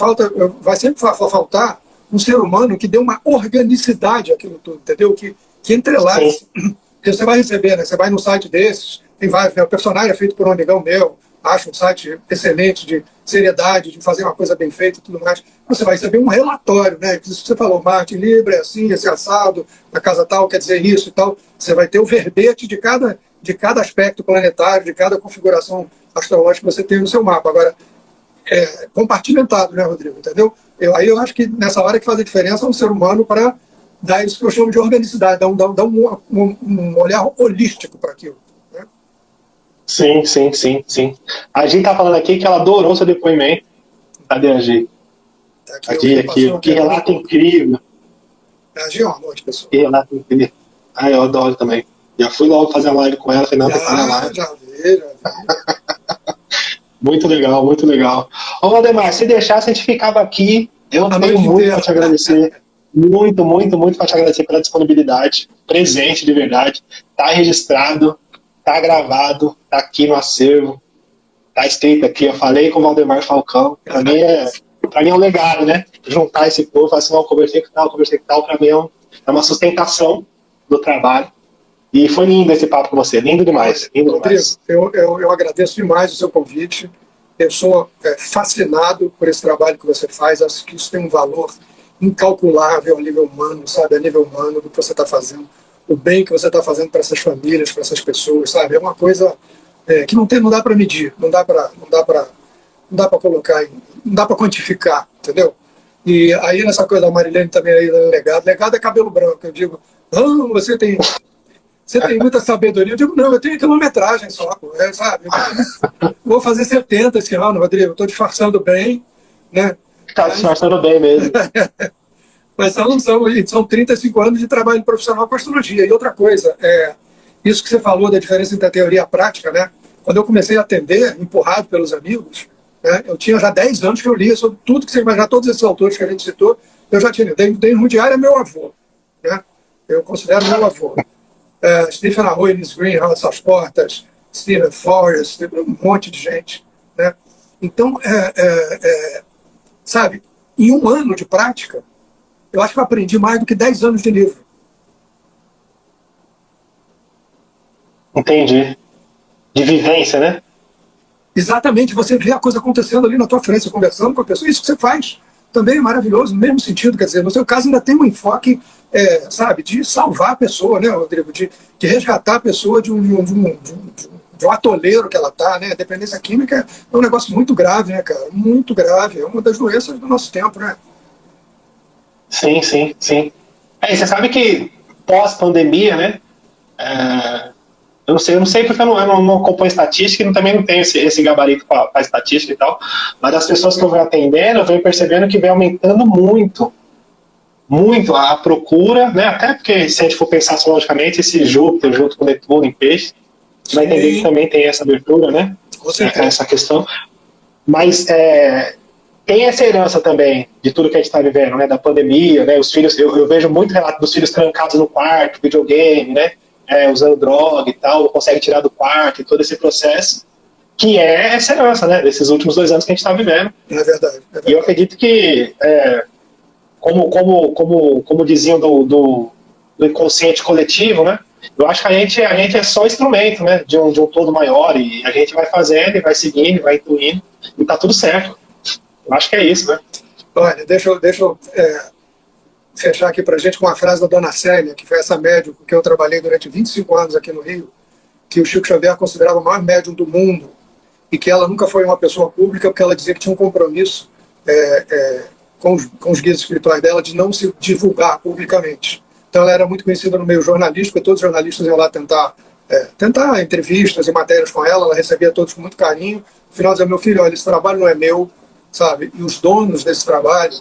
vai sempre faltar um ser humano que dê uma organicidade àquilo tudo, entendeu? Que entrelace. Porque você vai receber, né? Você vai no site desses, tem vários, né? O personagem é feito por um amigão meu, acho um site excelente de seriedade, de fazer uma coisa bem feita e tudo mais. Você vai receber um relatório, né? Que você falou, Marte Libra é assim, esse assado, na casa tal quer dizer isso e tal. Você vai ter o verbete de cada aspecto planetário, de cada configuração astrológica que você tem no seu mapa. Agora, compartimentado, né, Rodrigo? Entendeu? Aí eu acho que nessa hora que faz a diferença é um ser humano para dar isso que eu chamo de organicidade, dar um olhar holístico para aquilo. Né? Sim. A Gi tá falando aqui que ela adorou seu depoimento. Cadê a Gi? Tá aqui, que relato incrível. A Gi é uma noite, pessoal. Que relato incrível. Eu adoro também. Já fui logo fazer a live com ela, falei, não, tem que fazer a live. Já vi. Muito legal, muito legal. Ô, Valdemar, se deixasse, a gente ficava aqui. Eu tenho muito para te agradecer. Muito para te agradecer pela disponibilidade. Presente, de verdade. Tá registrado, tá gravado, tá aqui no acervo. Tá escrito aqui, eu falei com o Valdemar Falcão. Para mim é um legado, né? Juntar esse povo, falar assim, conversei com tal. Para mim é uma sustentação do trabalho. E foi lindo esse papo com você, lindo demais. Rodrigo, eu agradeço demais o seu convite. Eu sou fascinado por esse trabalho que você faz. Acho que isso tem um valor incalculável a nível humano, sabe? A nível humano do que você está fazendo, o bem que você está fazendo para essas famílias, para essas pessoas, sabe? É uma coisa que não dá para medir, não dá para colocar, não dá para quantificar, entendeu? E aí nessa coisa da Marilene também aí legado é cabelo branco. Eu digo, você tem muita sabedoria. Eu digo, não, eu tenho quilometragem só, sabe? Vou fazer 70 esse ano, Rodrigo. Estou disfarçando bem, né? Está disfarçando bem mesmo. Mas são 35 anos de trabalho profissional com astrologia. E outra coisa, isso que você falou da diferença entre a teoria e a prática, né? Quando eu comecei a atender, empurrado pelos amigos, né, eu tinha já 10 anos que eu lia sobre tudo que você imaginar, todos esses autores que a gente citou, eu já tinha. Dane Rudyard é meu avô, né? Eu considero meu avô. Stephen Arroyo, Nis Greenhouse, As Portas, Stephen Forrest, um monte de gente. Né? Então, sabe, em um ano de prática, eu acho que eu aprendi mais do que 10 anos de livro. Entendi. De vivência, né? Exatamente, você vê a coisa acontecendo ali na tua frente, você conversando com a pessoa, isso que você faz também é maravilhoso, no mesmo sentido, quer dizer, no seu caso ainda tem um enfoque, sabe, de salvar a pessoa, né, Rodrigo, de resgatar a pessoa de um atoleiro que ela está, né, a dependência química é um negócio muito grave, né, cara, muito grave, é uma das doenças do nosso tempo, né. Sim. Você sabe que pós-pandemia, né, eu não sei porque eu não acompanho estatística e também não tenho esse gabarito para estatística e tal, mas as pessoas que eu venho atendendo, eu venho percebendo que vem aumentando muito a procura, né? Até porque se a gente for pensar astrologicamente, esse Júpiter junto com Netuno em peixe, vai entender que também tem essa abertura, né? Essa questão. Mas tem essa herança também de tudo que a gente está vivendo, né? Da pandemia, né? Os filhos, eu vejo muito relato dos filhos trancados no quarto, videogame, né? Usando droga e tal, não consegue tirar do quarto e todo esse processo, que é essa herança, né, desses últimos 2 anos que a gente está vivendo. É verdade. E eu acredito que, como diziam do inconsciente coletivo, né, eu acho que a gente é só instrumento, né, de um todo maior, e a gente vai fazendo, e vai seguindo, e vai intuindo, e tá tudo certo. Eu acho que é isso, né. Olha, deixa eu fechar aqui para a gente com uma frase da Dona Célia, que foi essa médium com que eu trabalhei durante 25 anos aqui no Rio, que o Chico Xavier considerava o maior médium do mundo, e que ela nunca foi uma pessoa pública, porque ela dizia que tinha um compromisso com os guias espirituais dela de não se divulgar publicamente. Então ela era muito conhecida no meio jornalístico, e todos os jornalistas iam lá tentar entrevistas e matérias com ela recebia todos com muito carinho. No final dizia, meu filho, olha, esse trabalho não é meu, sabe? E os donos desse trabalho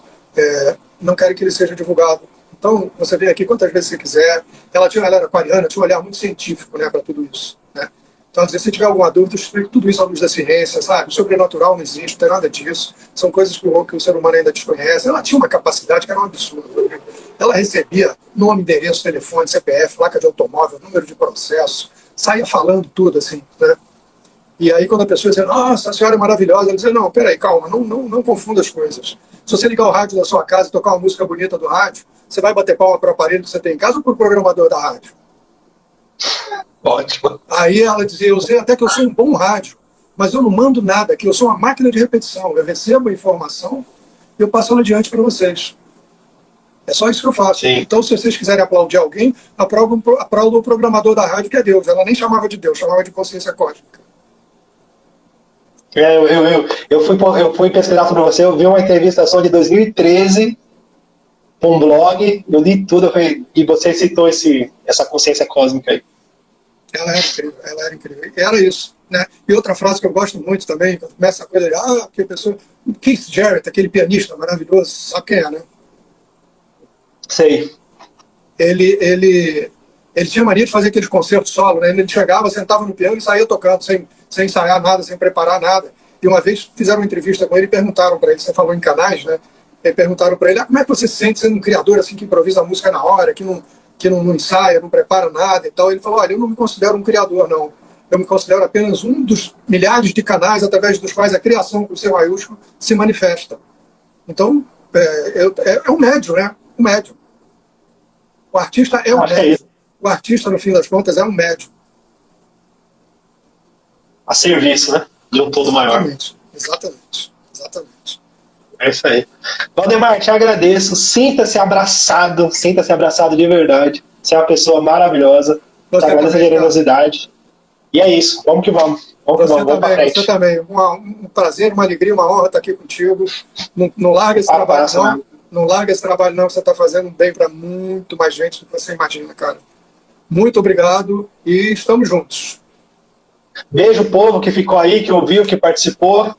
não querem que ele seja divulgado. Então, você vem aqui quantas vezes você quiser. Ela era aquariana, tinha um olhar muito científico, né, para tudo isso. Né? Então, se tiver alguma dúvida, eu explico tudo isso à luz da ciência, sabe? O sobrenatural não existe, não tem nada disso. São coisas que o ser humano ainda desconhece. Ela tinha uma capacidade que era um absurdo. ela recebia nome, endereço, telefone, CPF, placa de automóvel, número de processo, saía falando tudo assim, né? E aí quando a pessoa dizia, nossa, a senhora é maravilhosa, ela dizia, não, peraí, calma, não confunda as coisas. Se você ligar o rádio da sua casa e tocar uma música bonita do rádio, você vai bater palma para o aparelho que você tem em casa ou para o programador da rádio? Ótimo. Aí ela dizia, eu sei até que eu sou um bom rádio, mas eu não mando nada, que eu sou uma máquina de repetição. Eu recebo a informação e eu passo ela adiante para vocês. É só isso que eu faço. Sim. Então, se vocês quiserem aplaudir alguém, aplaudam o programador da rádio, que é Deus. Ela nem chamava de Deus, chamava de consciência cósmica. Eu fui pesquisar sobre você, eu vi uma entrevista sua de 2013, um blog, eu li tudo, e você citou essa consciência cósmica aí. Ela era incrível, ela era incrível. E era isso, né? E outra frase que eu gosto muito também, quando começa a coisa de, que a pessoa... Keith Jarrett, aquele pianista maravilhoso, sabe quem é, né? Sei. Ele tinha mania de fazer aqueles concertos solo, né? Ele chegava, sentava no piano e saía tocando, sem ensaiar nada, sem preparar nada. E uma vez fizeram uma entrevista com ele e perguntaram para ele, você falou em canais, né? E perguntaram para ele, como é que você se sente sendo um criador assim, que improvisa a música na hora, que não ensaia, não prepara nada e tal. Ele falou, olha, eu não me considero um criador, não. Eu me considero apenas um dos milhares de canais através dos quais a criação, com o C maiúsculo, se manifesta. Então, é um médium, né? Um médium. O artista é um médium. O artista, no fim das contas, é um médium. A serviço, né? De um todo maior. Exatamente. É isso aí. Valdemar, te agradeço. Sinta-se abraçado de verdade. Você é uma pessoa maravilhosa. Te agradeço a generosidade. E é isso. Vamos que vamos. Vamos pra frente. Você também. Um prazer, uma alegria, uma honra estar aqui contigo. Não larga esse trabalho, não. Né? Não larga esse trabalho, não, que você está fazendo bem para muito mais gente do que você imagina, cara. Muito obrigado e estamos juntos. Beijo, povo que ficou aí, que ouviu, que participou.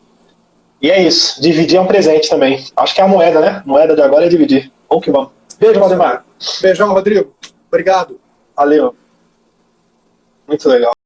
E é isso. Dividir é um presente também. Acho que é a moeda, né? A moeda de agora é dividir. Vamos que vamos. Beijo, Valdemar. Beijão, Rodrigo. Obrigado. Valeu. Muito legal.